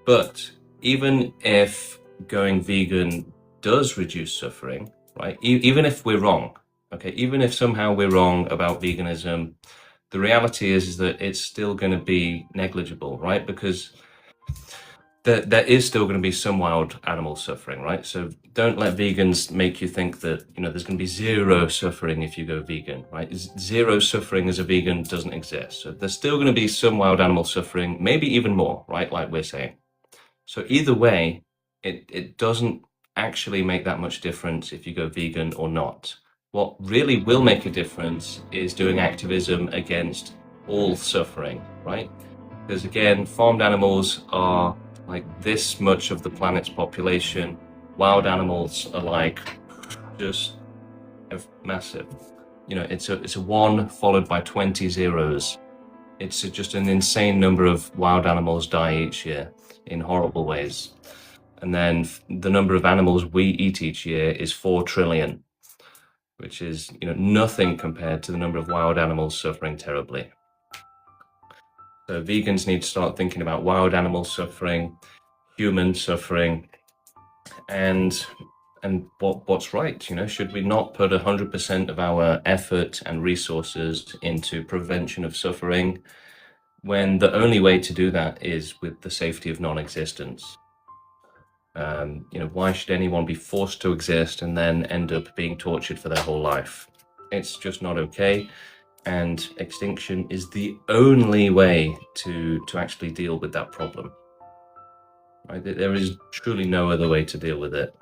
But even if going vegan does reduce suffering, right? Even if we're wrong, okay? Even if somehow we're wrong about veganism, the reality is that it's still going to be negligible, right? Because there is still going to be some wild animal suffering, right? So don't let vegans make you think that, you know, there's going to be zero suffering if you go vegan, right? Zero suffering as a vegan doesn't exist. So there's still going to be some wild animal suffering, maybe even more, right? Like we're saying. So either way, it doesn't actually make that much difference if you go vegan or not. What really will make a difference is doing activism against all suffering, right? Because again, farmed animals are like this much of the planet's population. Wild animals are like just massive. You know, it's a 1 followed by 20 zeros. It's just an insane number of wild animals die each year in horrible ways. And then the number of animals we eat each year is 4 trillion, which is, you know, nothing compared to the number of wild animals suffering terribly. So vegans need to start thinking about wild animal suffering, human suffering, and what's right. You know, should we not put 100% of our effort and resources into prevention of suffering when the only way to do that is with the safety of non-existence? You know, why should anyone be forced to exist and then end up being tortured for their whole life? It's just not okay. And extinction is the only way to actually deal with that problem. Right? There is truly no other way to deal with it.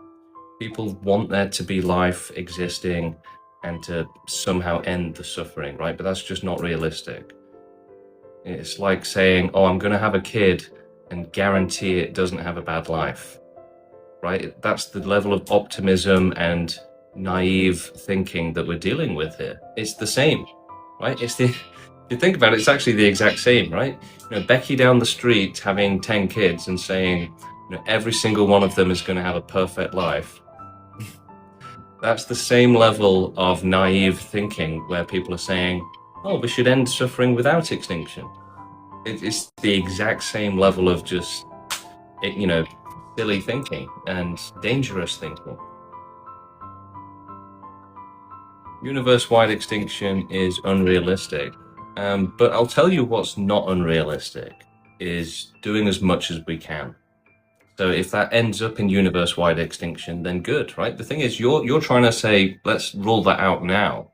People want there to be life existing and to somehow end the suffering, right? But that's just not realistic. It's like saying, oh, I'm going to have a kid and guarantee it doesn't have a bad life, right? That's the level of optimism and naive thinking that we're dealing with here. It's the same, right? If you think about it, it's actually the exact same, right? You know, Becky down the street having 10 kids and saying, you know, every single one of them is going to have a perfect life. That's the same level of naive thinking where people are saying, oh, we should end suffering without extinction. It's the exact same level of just, you know, silly thinking and dangerous thinking. Universe-wide extinction is unrealistic. But I'll tell you what's not unrealistic is doing as much as we can. So if that ends up in universe-wide extinction, then good, right? The thing is, you're trying to say, let's rule that out now.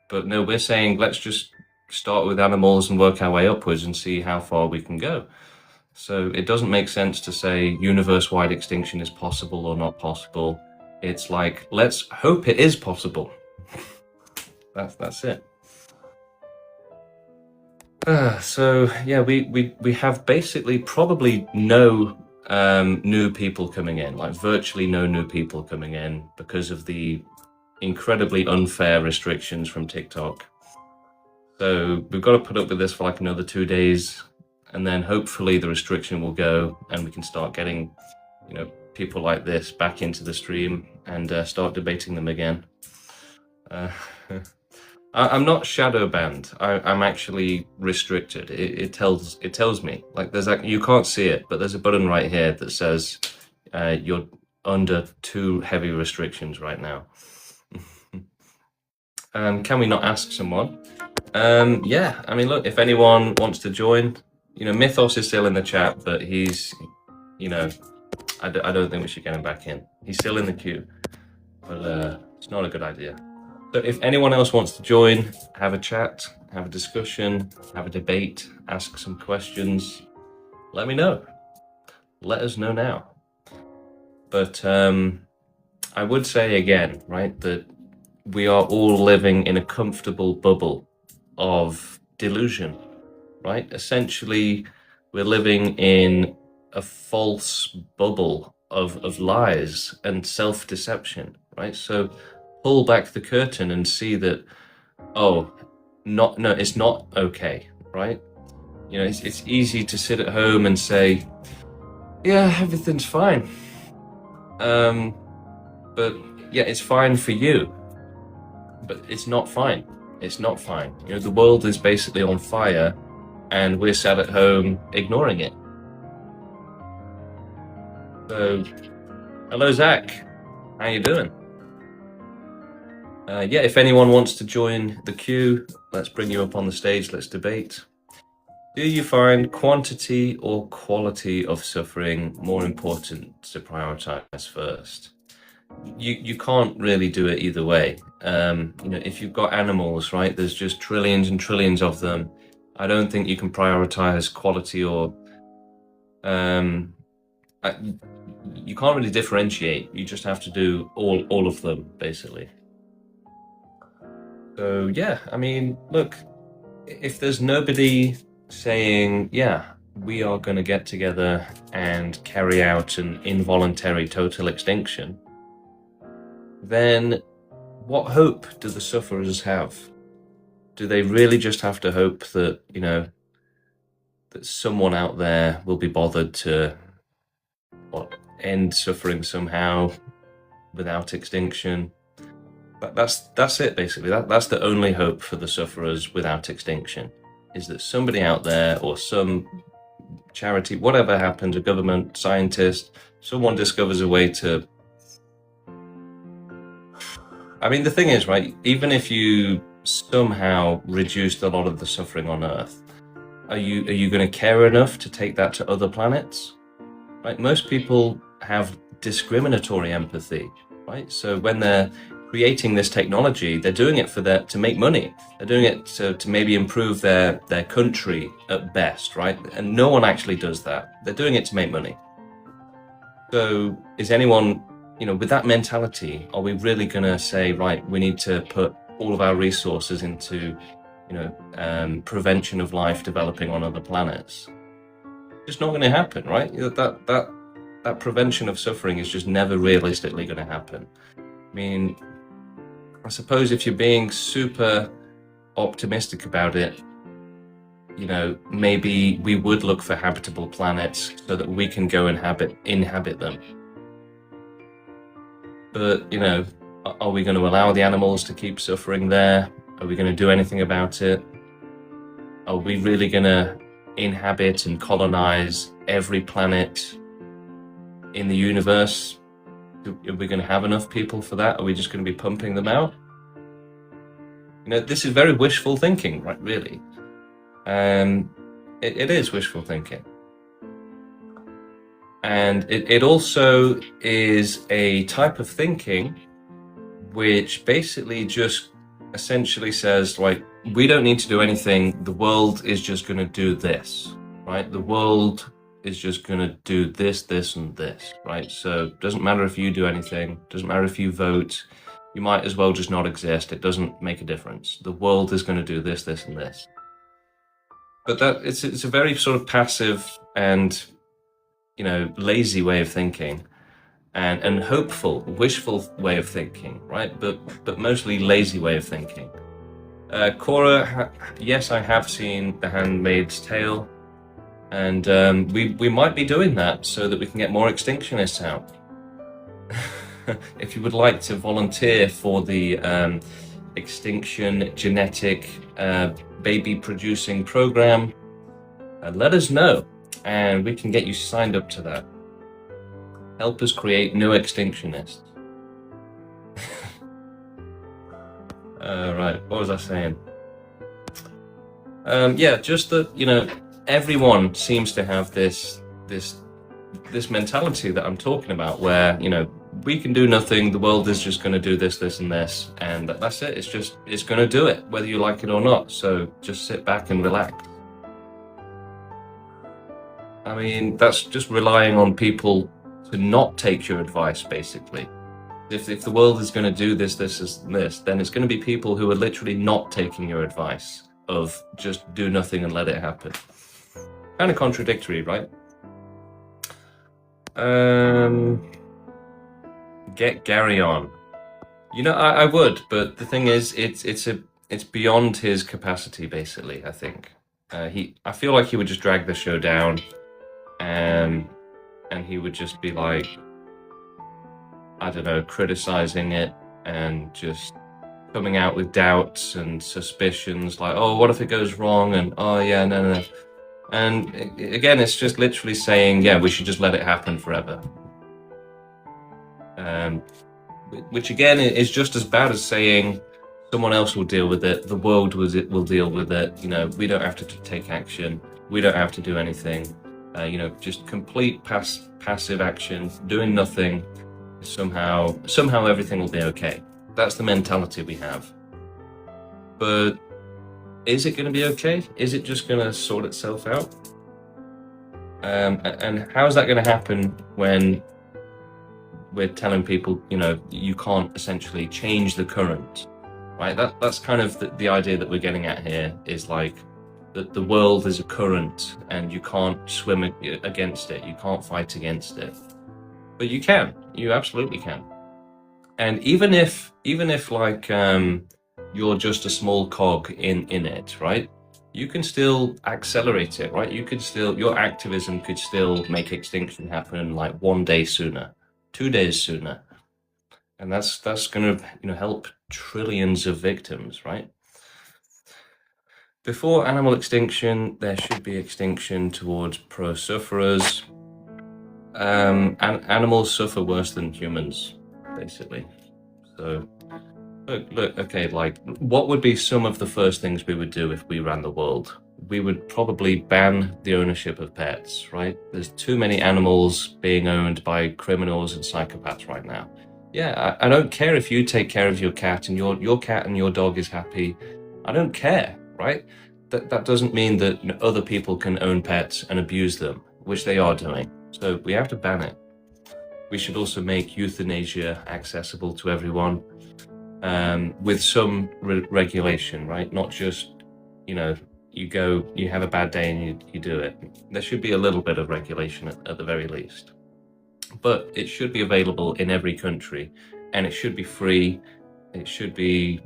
But no, we're saying, let's just start with animals and work our way upwards and see how far we can go. So it doesn't make sense to say universe-wide extinction is possible or not possible. It's like, let's hope it is possible. That's it. So yeah, we have basically probably no new people coming in, like virtually no new people coming in because of the incredibly unfair restrictions from TikTok. So we've got to put up with this for like another 2 days, and then hopefully the restriction will go and we can start getting, you know, people like this back into the stream and start debating them again. I'm not shadow banned. I'm actually restricted. It tells me, like, there's you can't see it, but there's a button right here that says you're under 2 heavy restrictions right now. Can we not ask someone? Yeah, I mean, look, if anyone wants to join, you know, Mythos is still in the chat, but he's, you know, I don't think we should get him back in. He's still in the queue, but it's not a good idea. So if anyone else wants to join, have a chat, have a discussion, have a debate, ask some questions, let me know. Let us know now. But I would say again, right, that we are all living in a comfortable bubble of delusion, right? Essentially, we're living in a false bubble of lies and self-deception, right? So pull back the curtain and see that, oh, no, it's not okay, right? You know, it's easy to sit at home and say, yeah, everything's fine. But yeah, it's fine for you, but it's not fine. It's not fine. You know, the world is basically on fire and we're sat at home ignoring it. So, hello, Zach. How you doing? Yeah, if anyone wants to join the queue, let's bring you up on the stage. Let's debate. Do you find quantity or quality of suffering more important to prioritize first? You can't really do it either way. If you've got animals, right, there's just trillions and trillions of them. I don't think you can prioritize quality or you can't really differentiate. You just have to do all of them, basically. So yeah, I mean, look, if there's nobody saying, yeah, we are going to get together and carry out an involuntary total extinction, then what hope do the sufferers have? Do they really just have to hope that, that someone out there will be bothered to end suffering somehow without extinction? That's it, basically. That's the only hope for the sufferers without extinction, is that somebody out there or some charity, whatever happens, a government, scientist, someone discovers a way to... I mean, the thing is, right, even if you somehow reduced a lot of the suffering on Earth, are you going to care enough to take that to other planets? Right? Most people have discriminatory empathy, right? So when they're creating this technology, they're doing it to make money. They're doing it to maybe improve their country at best, right? And no one actually does that. They're doing it to make money. So is anyone, with that mentality, are we really going to say, right, we need to put all of our resources into, prevention of life developing on other planets? It's not going to happen, right? That prevention of suffering is just never realistically going to happen. I mean, I suppose if you're being super optimistic about it, maybe we would look for habitable planets so that we can go and inhabit them. But, are we going to allow the animals to keep suffering there? Are we going to do anything about it? Are we really going to inhabit and colonize every planet in the universe? Are we going to have enough people for that? Are we just going to be pumping them out? This is very wishful thinking, right? Really. It is wishful thinking. And it also is a type of thinking which basically just essentially says, like, we don't need to do anything. The world is just going to do this, right? The world is just going to do this, this, and this, right? So it doesn't matter if you do anything. Doesn't matter if you vote. You might as well just not exist. It doesn't make a difference. The world is going to do this, this, and this. But it's a very sort of passive and, lazy way of thinking, and hopeful, wishful way of thinking, right? But mostly lazy way of thinking. Cora, yes, I have seen The Handmaid's Tale, and we might be doing that so that we can get more extinctionists out. If you would like to volunteer for the extinction genetic baby producing program, let us know, and we can get you signed up to that. Help us create new extinctionists. Right, what was I saying? Just that, everyone seems to have this mentality that I'm talking about, where, we can do nothing, the world is just going to do this, this, and this, and that's it. It's going to do it, whether you like it or not. So just sit back and relax. I mean, that's just relying on people to not take your advice, basically. If the world is going to do this, this, and this, then it's going to be people who are literally not taking your advice of just do nothing and let it happen. Kind of contradictory, right? Get Gary on. I would, but the thing is, it's beyond his capacity, basically. I think I feel like he would just drag the show down, and he would just be like, I don't know, criticizing it and just coming out with doubts and suspicions, like, oh, what if it goes wrong? And oh yeah, no. And again, it's just literally saying, yeah, we should just let it happen forever. Which again is just as bad as saying someone else will deal with it, the world will deal with it, we don't have to take action. We don't have to do anything. Just complete passive action, doing nothing. Somehow everything will be okay. That's the mentality we have. But is it going to be okay? Is it just going to sort itself out? And how is that going to happen when we're telling people, you can't essentially change the current, right? That's kind of the idea that we're getting at here, is like that the world is a current and you can't swim against it. You can't fight against it. But you can. You absolutely can. And even if like you're just a small cog in it, right? You can still accelerate it, right? Your activism could still make extinction happen like 1 day sooner, 2 days sooner. And that's going to help trillions of victims, right? Before animal extinction, there should be extinction towards pro-sufferers. And animals suffer worse than humans, basically. So look, okay, like, what would be some of the first things we would do if we ran the world? We would probably ban the ownership of pets, right? There's too many animals being owned by criminals and psychopaths right now. Yeah, I don't care if you take care of your cat and your cat and your dog is happy. I don't care, right? That doesn't mean that other people can own pets and abuse them, which they are doing. So we have to ban it. We should also make euthanasia accessible to everyone, with some regulation, right? Not just, you have a bad day and you do it. There should be a little bit of regulation at the very least. But it should be available in every country, and it should be free. It should be,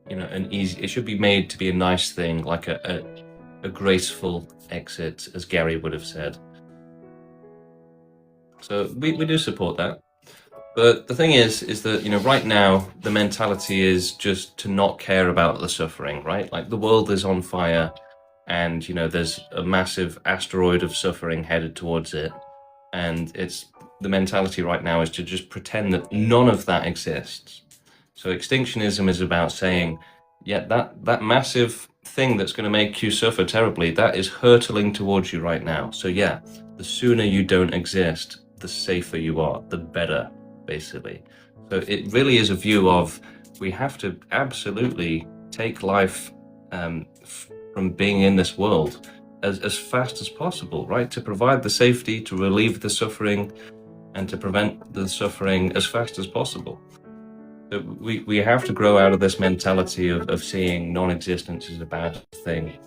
it should be made to be a nice thing, like a graceful exit, as Gary would have said. So we do support that. But the thing is that, right now, the mentality is just to not care about the suffering, right? Like, the world is on fire and, there's a massive asteroid of suffering headed towards it. And the mentality right now is to just pretend that none of that exists. So extinctionism is about saying, yeah, that massive thing that's going to make you suffer terribly, that is hurtling towards you right now. So yeah, the sooner you don't exist, the safer you are, the better, basically. So it really is a view of, we have to absolutely take life from being in this world as fast as possible, right? To provide the safety, to relieve the suffering, and to prevent the suffering as fast as possible. So we have to grow out of this mentality of seeing non-existence as a bad thing,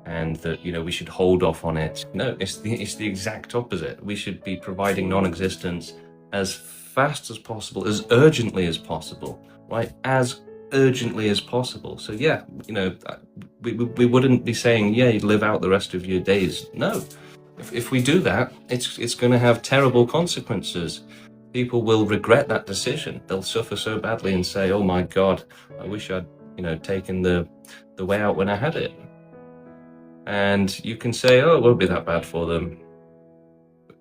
and that, we should hold off on it. No, it's the exact opposite. We should be providing non-existence as fast as possible, as urgently as possible, right? As urgently as possible. So yeah, we wouldn't be saying, yeah, you live out the rest of your days. No, if we do that, it's going to have terrible consequences. People will regret that decision. They'll suffer so badly and say, oh my God, I wish I'd, taken the way out when I had it. And you can say, oh, it won't be that bad for them.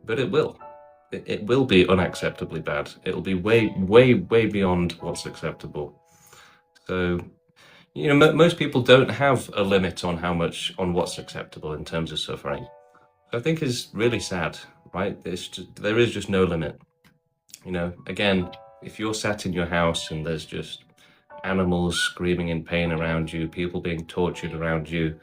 But it will. It will be unacceptably bad. It'll be way, way, way beyond what's acceptable. So, most people don't have a limit on on what's acceptable in terms of suffering. I think is really sad, right? There is just no limit. Again, if you're sat in your house and there's just animals screaming in pain around you, people being tortured around you,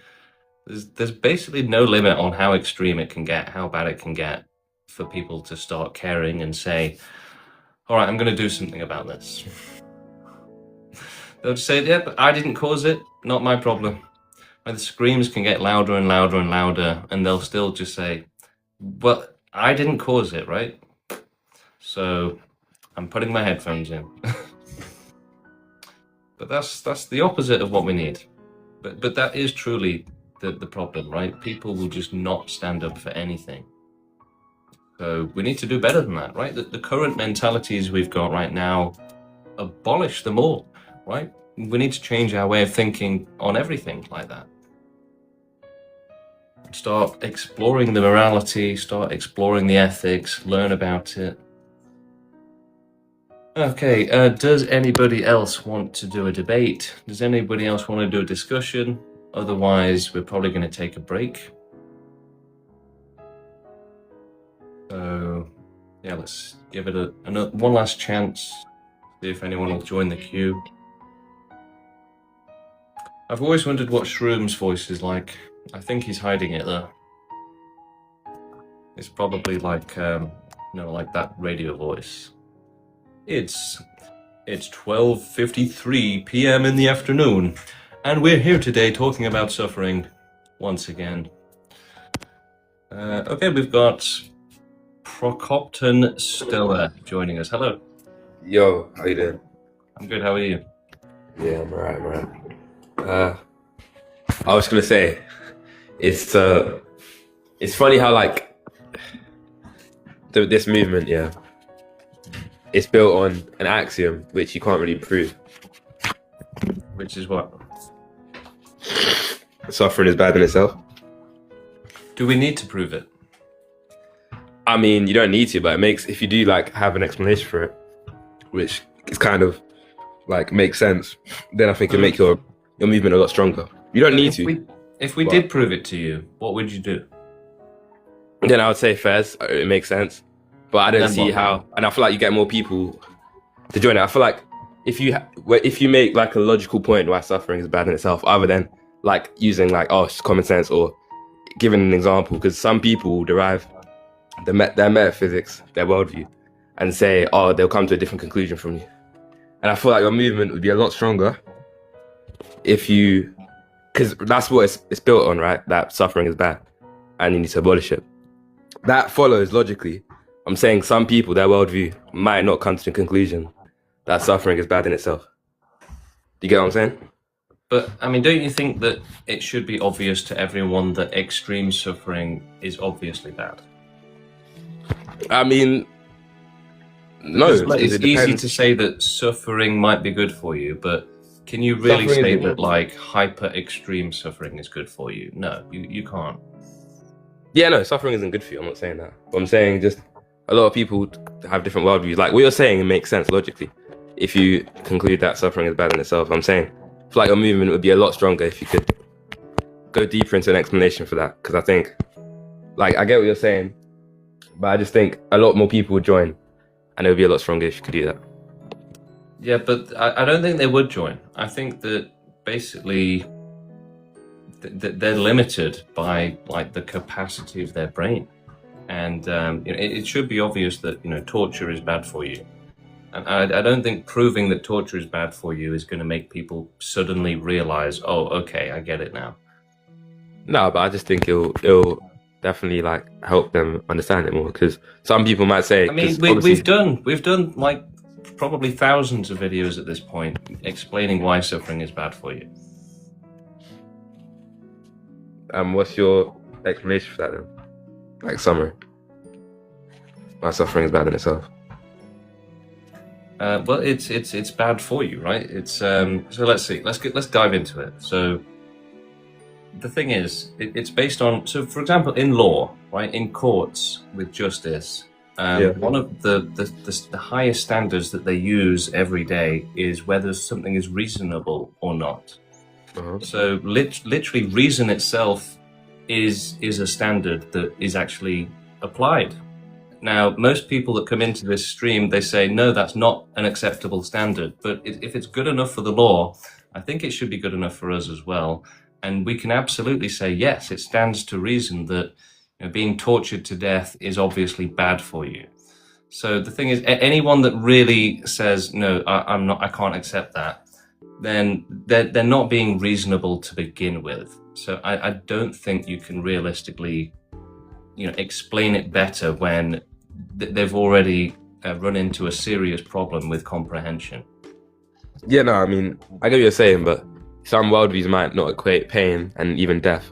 there's basically no limit on how extreme it can get, how bad it can get, for people to start caring and say, all right, I'm going to do something about this. They'll just say, yeah, but I didn't cause it, not my problem. And the screams can get louder and louder and louder, and they'll still just say, well, I didn't cause it, right? So I'm putting my headphones in. But that's the opposite of what we need. But that is truly the problem, right? People will just not stand up for anything. So we need to do better than that, right? The current mentalities we've got right now, abolish them all, right? We need to change our way of thinking on everything like that. Start exploring the morality, start exploring the ethics, learn about it. Okay, does anybody else want to do a debate? Does anybody else want to do a discussion? Otherwise, we're probably going to take a break. Yeah, let's give it one last chance. See if anyone will join the queue. I've always wondered what Shroom's voice is like. I think he's hiding it though. It's probably like, like that radio voice. It's 12:53 p.m. in the afternoon, and we're here today talking about suffering once again. Okay, we've got Procopton Stella joining us. Hello. Yo, how you doing? I'm good, how are you? Yeah, I'm alright. I was gonna say, it's funny how like this movement, yeah, it's built on an axiom which you can't really prove. Which is what? Suffering is bad in itself. Do we need to prove it? I mean, you don't need to, but it makes, if you do like have an explanation for it, which is kind of like makes sense, then I think it'll make your movement a lot stronger. You don't need to. If we did prove it to you, what would you do? Then I would say fairs. It makes sense, but I don't see how. And I feel like you get more people to join it. I feel like if you make like a logical point why suffering is bad in itself, other than like using like it's common sense or giving an example, because some people derive their metaphysics, their worldview, and say they'll come to a different conclusion from you. And I feel like your movement would be a lot stronger if you, because that's what it's built on, right? That suffering is bad and you need to abolish it. That follows logically. I'm saying some people, their worldview might not come to the conclusion that suffering is bad in itself. Do you get what I'm saying? But, I mean, don't you think that it should be obvious to everyone that extreme suffering is obviously bad? I mean, no. It's easy to say that suffering might be good for you, but can you really say that, like, hyper-extreme suffering is good for you? No, you can't. Yeah, no, suffering isn't good for you. I'm not saying that. But I'm saying just a lot of people have different worldviews. Like, what you're saying, it makes sense logically. If you conclude that suffering is bad in itself, I'm saying, I feel like your movement would be a lot stronger if you could go deeper into an explanation for that. Because I think, like, I get what you're saying, but I just think a lot more people would join, and it would be a lot stronger if you could do that. Yeah, but I don't think they would join. I think that basically they're limited by like the capacity of their brain, and it should be obvious that torture is bad for you. And I don't think proving that torture is bad for you is going to make people suddenly realize, oh, okay, I get it now. No, but I just think it'll definitely like help them understand it more, because some people might say, I mean, we've done like probably thousands of videos at this point explaining why suffering is bad for you. What's your explanation for that then? Like summary. Why suffering is bad in itself? Well, it's bad for you, right? It's so let's see. Let's dive into it. So the thing is, it's based on, so for example, in law, right, in courts with justice, one of the highest standards that they use every day is whether something is reasonable or not. Uh-huh. So literally reason itself is a standard that is actually applied. Now, most people that come into this stream, they say, no, that's not an acceptable standard. But if it's good enough for the law, I think it should be good enough for us as well. And we can absolutely say, yes, it stands to reason that being tortured to death is obviously bad for you. So the thing is, anyone that really says, no, I can't accept that, then they're not being reasonable to begin with. So I don't think you can realistically, explain it better when they've already run into a serious problem with comprehension. Yeah, no, I mean, I get what you're saying, but some worldviews might not equate pain and even death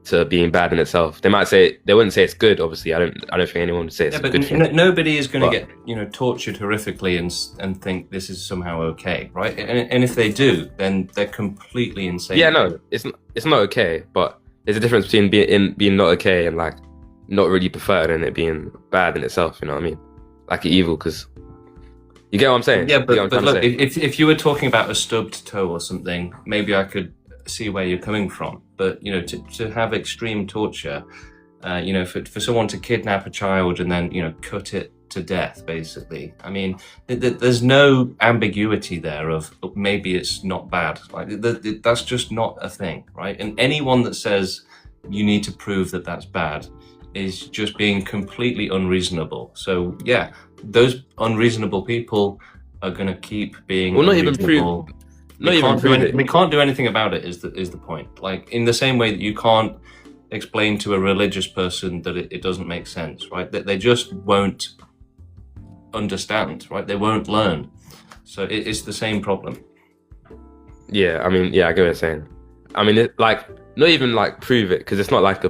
to being bad in itself. They wouldn't say it's good, obviously. I don't think anyone would say it's a good thing. Nobody is going to get, tortured horrifically and think this is somehow okay, right? And if they do, then they're completely insane. Yeah, no, it's not okay, but there's a difference between being not okay and like not really preferred and it being bad in itself, you know what I mean? Like evil, because you get what I'm saying? Yeah, but look, if you were talking about a stubbed toe or something, maybe I could see where you're coming from. But to have extreme torture, for someone to kidnap a child and then cut it to death, basically. I mean, there's no ambiguity there of maybe it's not bad. Like that's just not a thing, right? And anyone that says you need to prove that that's bad is just being completely unreasonable. So yeah, those unreasonable people are going to keep being Well, not even unreasonable. prove. Not even prove it. We can't do anything about it. Is the point? Like in the same way that you can't explain to a religious person that it doesn't make sense, right? That they just won't understand, right? They won't learn. So it's the same problem. Yeah, I mean, yeah, I get what you're saying. I mean, like, not even like prove it, because it's not like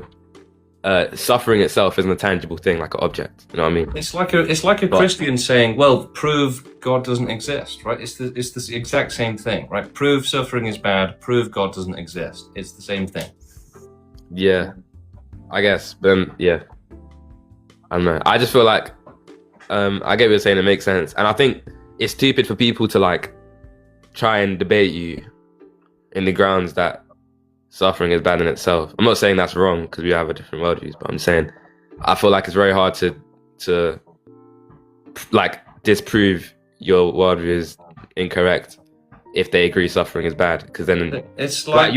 suffering itself isn't a tangible thing, like an object. You know what I mean? It's like a Christian saying, "Well, prove God doesn't exist," right? It's the exact same thing, right? Prove suffering is bad. Prove God doesn't exist. It's the same thing. Yeah, I guess. But yeah, I don't know. I just feel like I get what you're saying. It makes sense, and I think it's stupid for people to like try and debate you in the grounds that suffering is bad in itself. I'm not saying that's wrong because we have a different worldviews, but I'm saying I feel like it's very hard to like disprove your worldview is incorrect if they agree suffering is bad, because then it's like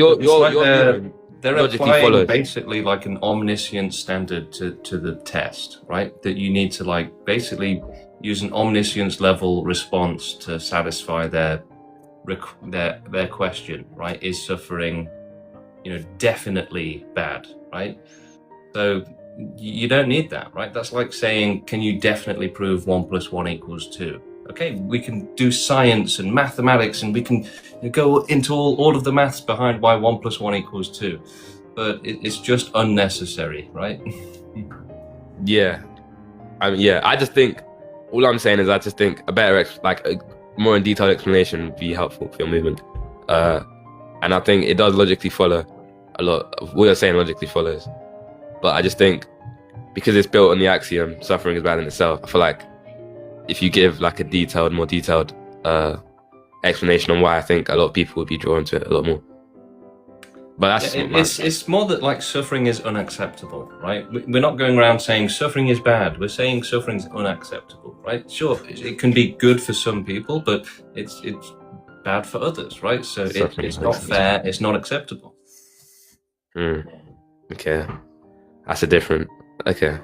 they're applying basically like an omniscient standard to the test, right? That you need to like basically use an omniscience level response to satisfy their question, right? Is suffering, definitely bad, right? So you don't need that, right? That's like saying, can you definitely prove 1 + 1 = 2? Okay, we can do science and mathematics, and we can go into all of the maths behind why 1 + 1 = 2, but it's just unnecessary, right? Yeah, I mean, yeah. I just think all I'm saying is I just think a better a more in detailed explanation would be helpful for your movement, and I think it does logically follow a lot of what you're saying. Logically follows, but I just think because it's built on the axiom suffering is bad in itself, I feel like if you give like a more detailed explanation on why, I think a lot of people would be drawn to it a lot more. But that's it's more that like suffering is unacceptable, right? We're not going around saying suffering is bad. We're saying suffering is unacceptable, right? Sure, it can be good for some people, but it's bad for others, right? So it's not fair. It's not acceptable. Okay, that's a different. Okay.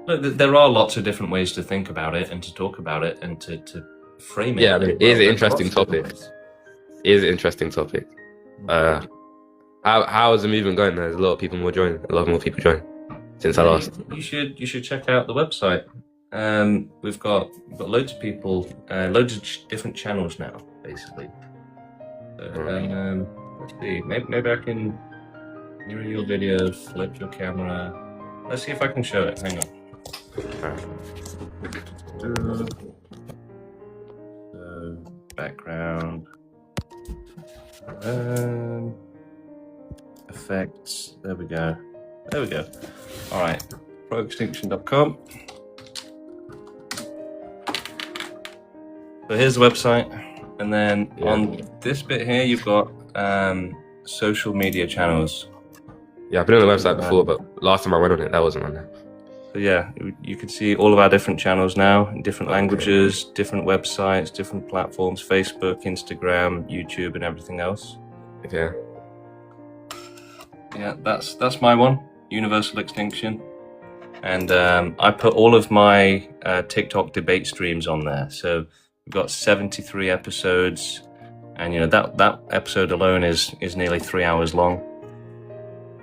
Look, there are lots of different ways to think about it and to talk about it and to frame it. Yeah, it is an interesting topic. It is an interesting topic. How is the movement going? There's a lot of more people joining since I last. You should check out the website. We've got loads of people, loads of different channels now, basically. So, let's see. Maybe I can mirror your video, flip your camera. Let's see if I can show it. Hang on. So, background, effects. There we go. All right, proextinction.com. So here's the website, and then on this bit here, you've got social media channels. Yeah, I've been on the website before, but last time I went on it, that wasn't on there. So yeah, you can see all of our different channels now, in different languages, different websites, different platforms, Facebook, Instagram, YouTube, and everything else. Okay. Yeah, that's my one, Universal Extinction. And I put all of my TikTok debate streams on there. So we've got 73 episodes, and that episode alone is nearly 3 hours long.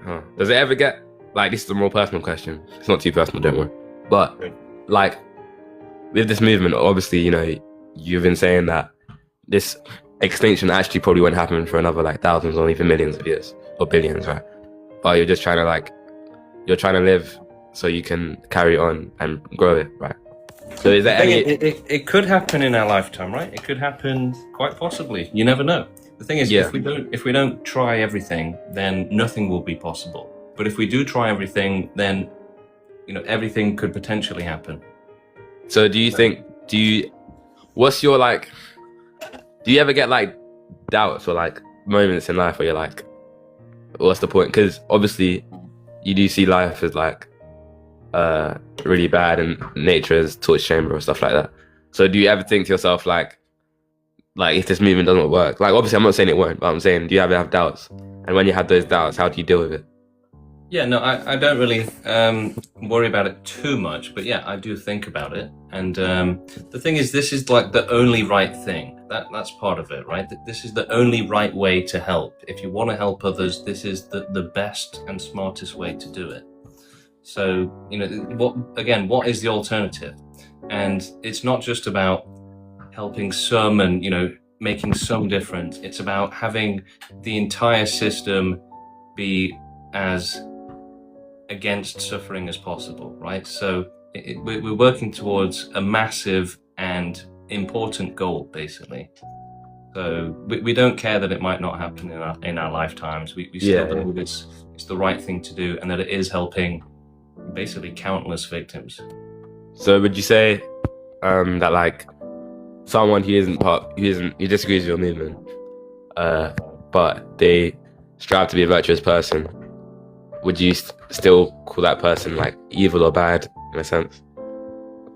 Huh. Does it ever get, like, this is a more personal question. It's not too personal, don't worry. But, like, with this movement, obviously, you've been saying that this extinction actually probably won't happen for another, like, thousands or even millions of years. Or billions, right? But you're just trying to live so you can carry on and grow it, right? So is there any... It could happen in our lifetime, right? It could happen quite possibly. You never know. The thing is, if we don't try everything, then nothing will be possible. But if we do try everything, then everything could potentially happen. So what's your like? Do you ever get like doubts or like moments in life where you're like, what's the point? Because obviously, you do see life as like really bad and nature is torture chamber or stuff like that. So do you ever think to yourself like if this movement doesn't work, like obviously I'm not saying it won't, but I'm saying do you ever have doubts? And when you have those doubts, how do you deal with it? Yeah, no, I don't really worry about it too much, but yeah, I do think about it. And the thing is, this is like the only right thing. That's part of it, right? This is the only right way to help. If you want to help others, this is the best and smartest way to do it. So, you know, what is the alternative? And it's not just about helping some and, you know, making some difference. It's about having the entire system be as against suffering as possible, right? So we're working towards a massive and important goal, basically. So we don't care that it might not happen in our lifetimes. We still believe it's the right thing to do, and that it is helping basically countless victims. So would you say that like someone who disagrees with your movement, but they strive to be a virtuous person, would you still call that person like evil or bad in a sense?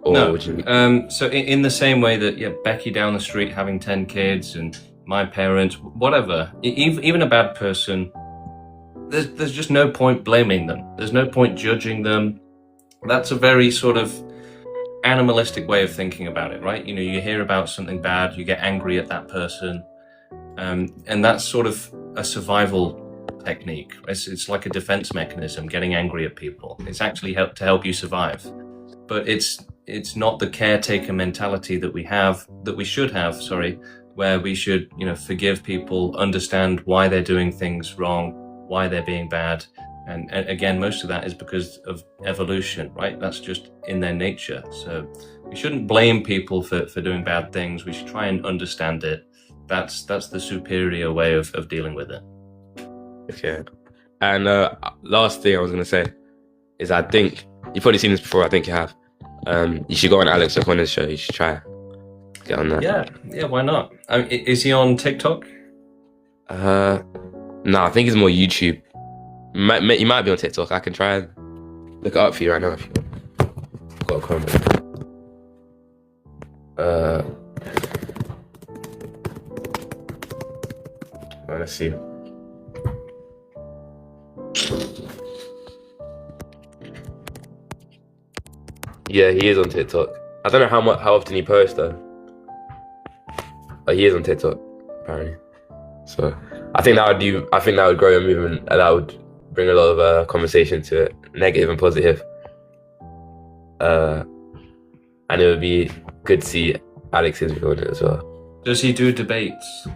Or No. would you... So in the same way that Becky down the street having 10 kids and my parents, whatever, even a bad person, there's just no point blaming them. There's no point judging them. That's a very sort of animalistic way of thinking about it, right? You know, you hear about something bad, you get angry at that person, and that's sort of a survival technique. It's like a defense mechanism, getting angry at people. It's actually to help you survive. But it's not the caretaker mentality that we should have, where we should, you know, forgive people, understand why they're doing things wrong, why they're being bad. And again, most of that is because of evolution, right? That's just in their nature. So we shouldn't blame people for doing bad things. We should try and understand it. That's the superior way of dealing with it. Okay. And last thing I was going to say is I think, you've probably seen this before, I think you have. You should go on Alex O'Connor's show. You should try get on that. Yeah, why not? Is he on TikTok? No, I think it's more YouTube. You might be on TikTok. I can try and look it up for you right now if you want. Got a comment. Let's see. Yeah, he is on TikTok. I don't know how often he posts though. But he is on TikTok, apparently. So I think that would grow a movement, and that would bring a lot of conversation to it, negative and positive. And it would be good to see Alex's view on it as well. Does he do debates?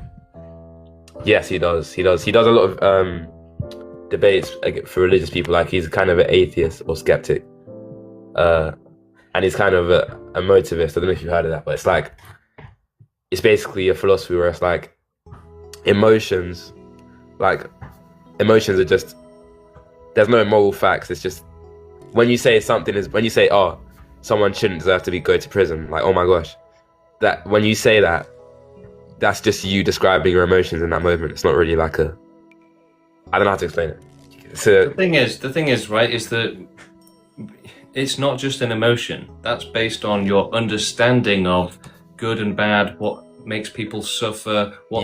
Yes, he does. He does a lot of debates for religious people. Like, he's kind of an atheist or skeptic. And he's kind of a motivist. I don't know if you've heard of that, but it's basically a philosophy where it's like emotions are just, there's no moral facts. It's just when you say oh, someone shouldn't deserve to go to prison, like, oh my gosh, that when you say that, that's just you describing your emotions in that moment. It's not really like I don't know how to explain it. So The thing is, right, is that it's not just an emotion. That's based on your understanding of good and bad, what makes people suffer, what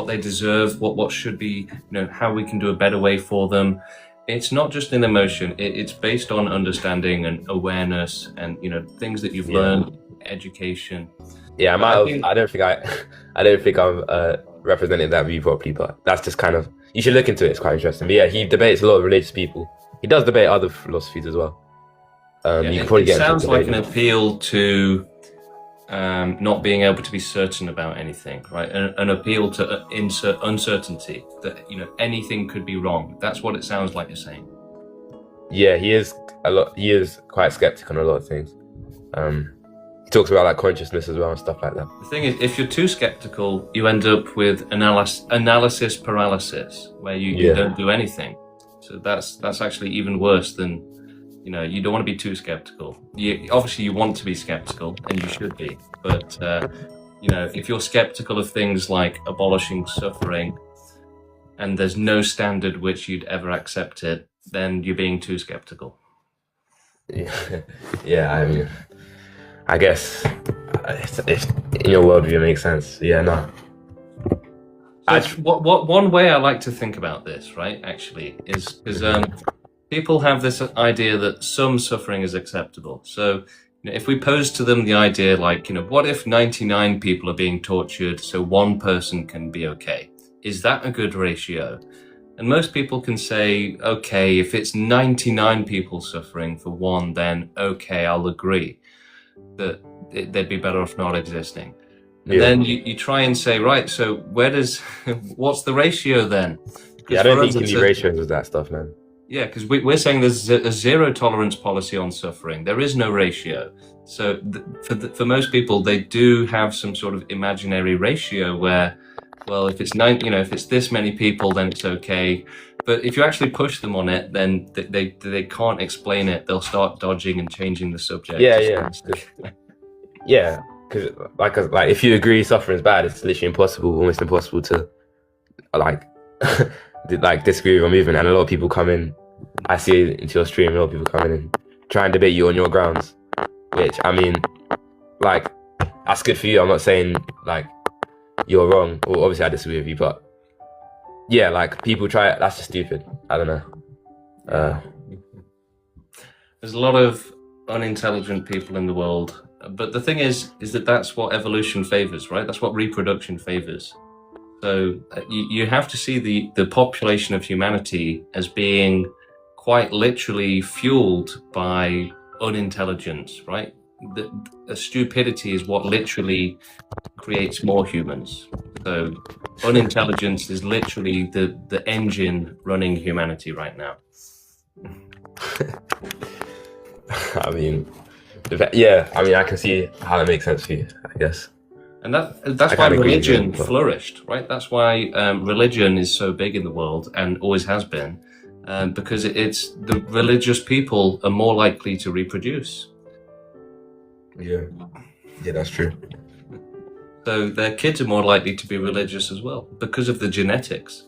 they deserve, what should be, you know, how we can do a better way for them. It's not just an emotion. It's based on understanding and awareness and, you know, things that you've learned, education. Yeah, I don't think I've represented that view properly, but that's just kind of, you should look into it. It's quite interesting. But yeah, he debates a lot of religious people. He does debate other philosophies as well. You can probably it sounds like an appeal to not being able to be certain about anything, right? An appeal to uncertainty, that, you know, anything could be wrong. That's what it sounds like you're saying. Yeah, he is quite skeptic on a lot of things. He talks about like consciousness as well and stuff like that. The thing is, if you're too skeptical, you end up with analysis paralysis, where you don't do anything. So that's actually even worse than, you know, you don't want to be too skeptical. Obviously you want to be skeptical, and you should be. But, you know, if you're skeptical of things like abolishing suffering, and there's no standard which you'd ever accept it, then you're being too skeptical. Yeah, yeah. I mean, I guess if in your worldview it makes sense. Yeah, no. So what one way I like to think about this, right, actually, is because people have this idea that some suffering is acceptable. So if we pose to them the idea, like, what if 99 people are being tortured so one person can be okay? Is that a good ratio? And most people can say, okay, if it's 99 people suffering for one, then okay, I'll agree that they'd be better off not existing. And then you try and say, right, so what's the ratio then? Yeah, I don't think you can do ratios with that stuff, man. Yeah, because we're saying there's a zero tolerance policy on suffering. There is no ratio. So for most people, they do have some sort of imaginary ratio where, well, if it's if it's this many people, then it's okay. But if you actually push them on it, then they can't explain it. They'll start dodging and changing the subject. Yeah. Yeah, because like if you agree suffering is bad, it's literally impossible, almost impossible to like disagree with your movement. And a lot of people come in. I see into your stream, a lot of people come in and try and debate you on your grounds. Which, I mean, like, that's good for you. I'm not saying like you're wrong. Well, obviously I disagree with you, but yeah, like people try it. That's just stupid. I don't know. There's a lot of unintelligent people in the world, but the thing is that that's what evolution favors, right? That's what reproduction favors. So you have to see the population of humanity as being quite literally fueled by unintelligence, right? The stupidity is what literally creates more humans. So unintelligence is literally the engine running humanity right now. I mean, yeah. I mean, I can see how it makes sense for you, I guess. And that's why religion flourished, right? That's why religion is so big in the world and always has been, because it's the religious people are more likely to reproduce. Yeah, that's true. So their kids are more likely to be religious as well because of the genetics.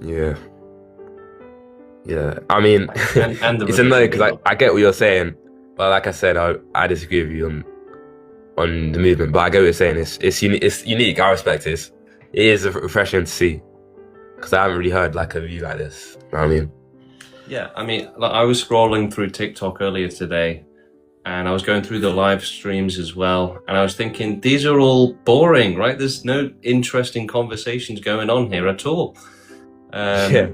Yeah. I mean, and it's annoying because I get what you're saying, but like I said, I disagree with you on the movement. But I get what you're saying. It's unique. I respect it. It is refreshing to see because I haven't really heard like a view like this. You know what I mean? Yeah, I mean, I was scrolling through TikTok earlier today, and I was going through the live streams as well, and I was thinking these are all boring, right? There's no interesting conversations going on here at all. Yeah.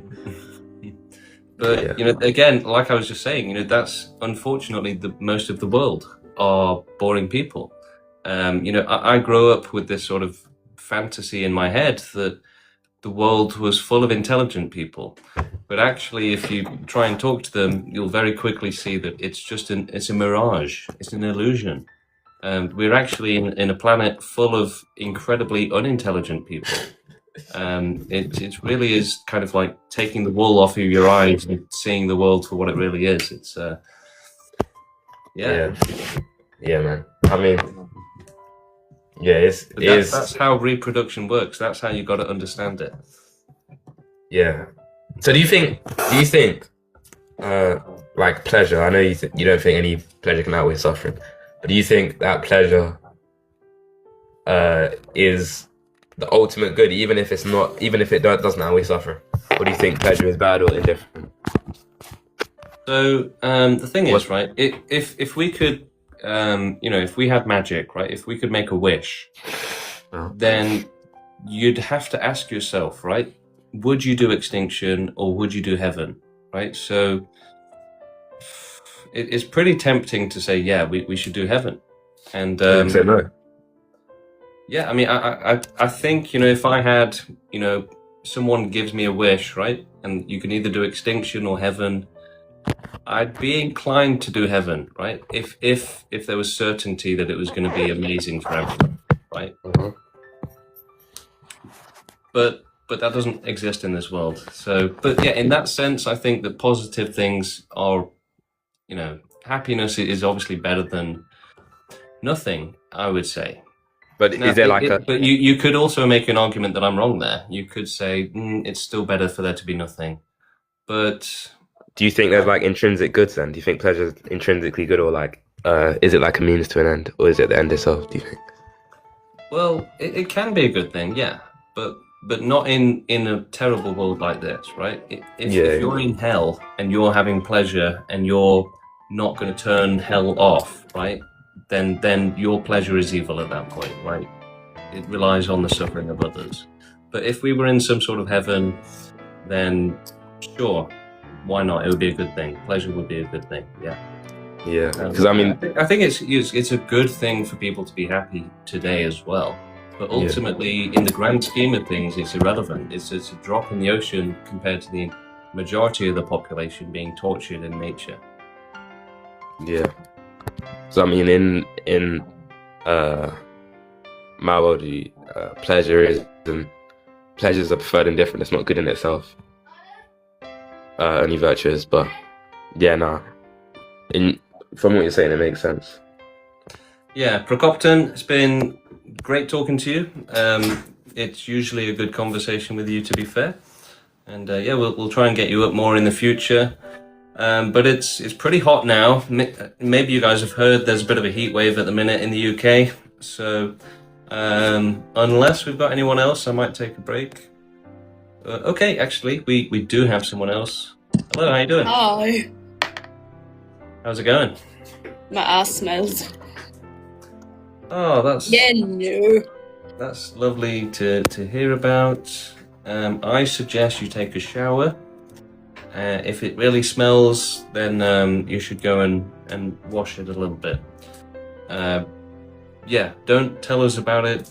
But again, like I was just saying, that's unfortunately most of the world are boring people. I grew up with this sort of fantasy in my head that the world was full of intelligent people, but actually, if you try and talk to them, you'll very quickly see that it's a mirage, it's an illusion. We're actually in a planet full of incredibly unintelligent people. It really is kind of like taking the wool off of your eyes and seeing the world for what it really is. It's yeah, man. I mean, yeah, that's how reproduction works. That's how you got to understand it. Yeah. So do you think like pleasure? I know you don't think any pleasure can outweigh suffering, but do you think that pleasure is the ultimate good, even if it doesn't outweigh suffering? Or do you think pleasure is bad or indifferent? So the thing is, right? If we could, if we had magic, right? If we could make a wish, then you'd have to ask yourself, right? Would you do extinction or would you do heaven, right? So it's pretty tempting to say, yeah, we should do heaven, and say no. Yeah, I mean, I think, if I had, someone gives me a wish, right? And you can either do extinction or heaven, I'd be inclined to do heaven, right? If there was certainty that it was going to be amazing for everyone, right? But that doesn't exist in this world. So, but yeah, in that sense, I think that positive things are, happiness is obviously better than nothing, I would say. But now, is there But you could also make an argument that I'm wrong there. You could say it's still better for there to be nothing. But do you think there's like intrinsic goods then? Do you think pleasure is intrinsically good, or like is it like a means to an end, or is it the end itself, do you think? Well, it can be a good thing, yeah, but not in a terrible world like this, right? If you're in hell and you're having pleasure and you're not going to turn hell off, right? Then your pleasure is evil at that point, right? It relies on the suffering of others. But if we were in some sort of heaven, then sure, why not? It would be a good thing. Pleasure would be a good thing, yeah. Yeah, because I mean, I think it's a good thing for people to be happy today as well. But ultimately, in the grand scheme of things, it's irrelevant. It's a drop in the ocean compared to the majority of the population being tortured in nature. yeah. So I mean, in my world, pleasures are preferred and different. It's not good in itself. Only virtuous, but yeah, nah. From what you're saying, it makes sense. Yeah, Prokopton, it's been great talking to you. It's usually a good conversation with you, to be fair. And yeah, we'll try and get you up more in the future. But it's pretty hot now. Maybe you guys have heard there's a bit of a heat wave at the minute in the UK. So unless we've got anyone else, I might take a break. Okay, actually, we do have someone else. Hello, how you doing? Hi. How's it going? My ass smells. Oh, that's no. That's lovely to hear about. I suggest you take a shower. If it really smells, then you should go and wash it a little bit. Yeah, don't tell us about it.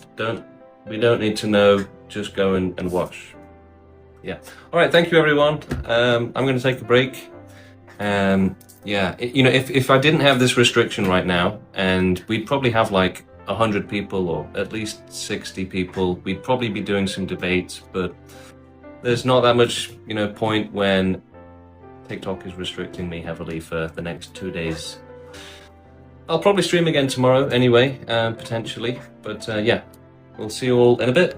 We don't need to know. Just go and wash. Yeah. All right. Thank you, everyone. I'm going to take a break. Yeah. If I didn't have this restriction right now, and we'd probably have like 100 people or at least 60 people, we'd probably be doing some debates. But there's not that much, point when TikTok is restricting me heavily for the next 2 days. I'll probably stream again tomorrow anyway, potentially. But yeah, we'll see you all in a bit.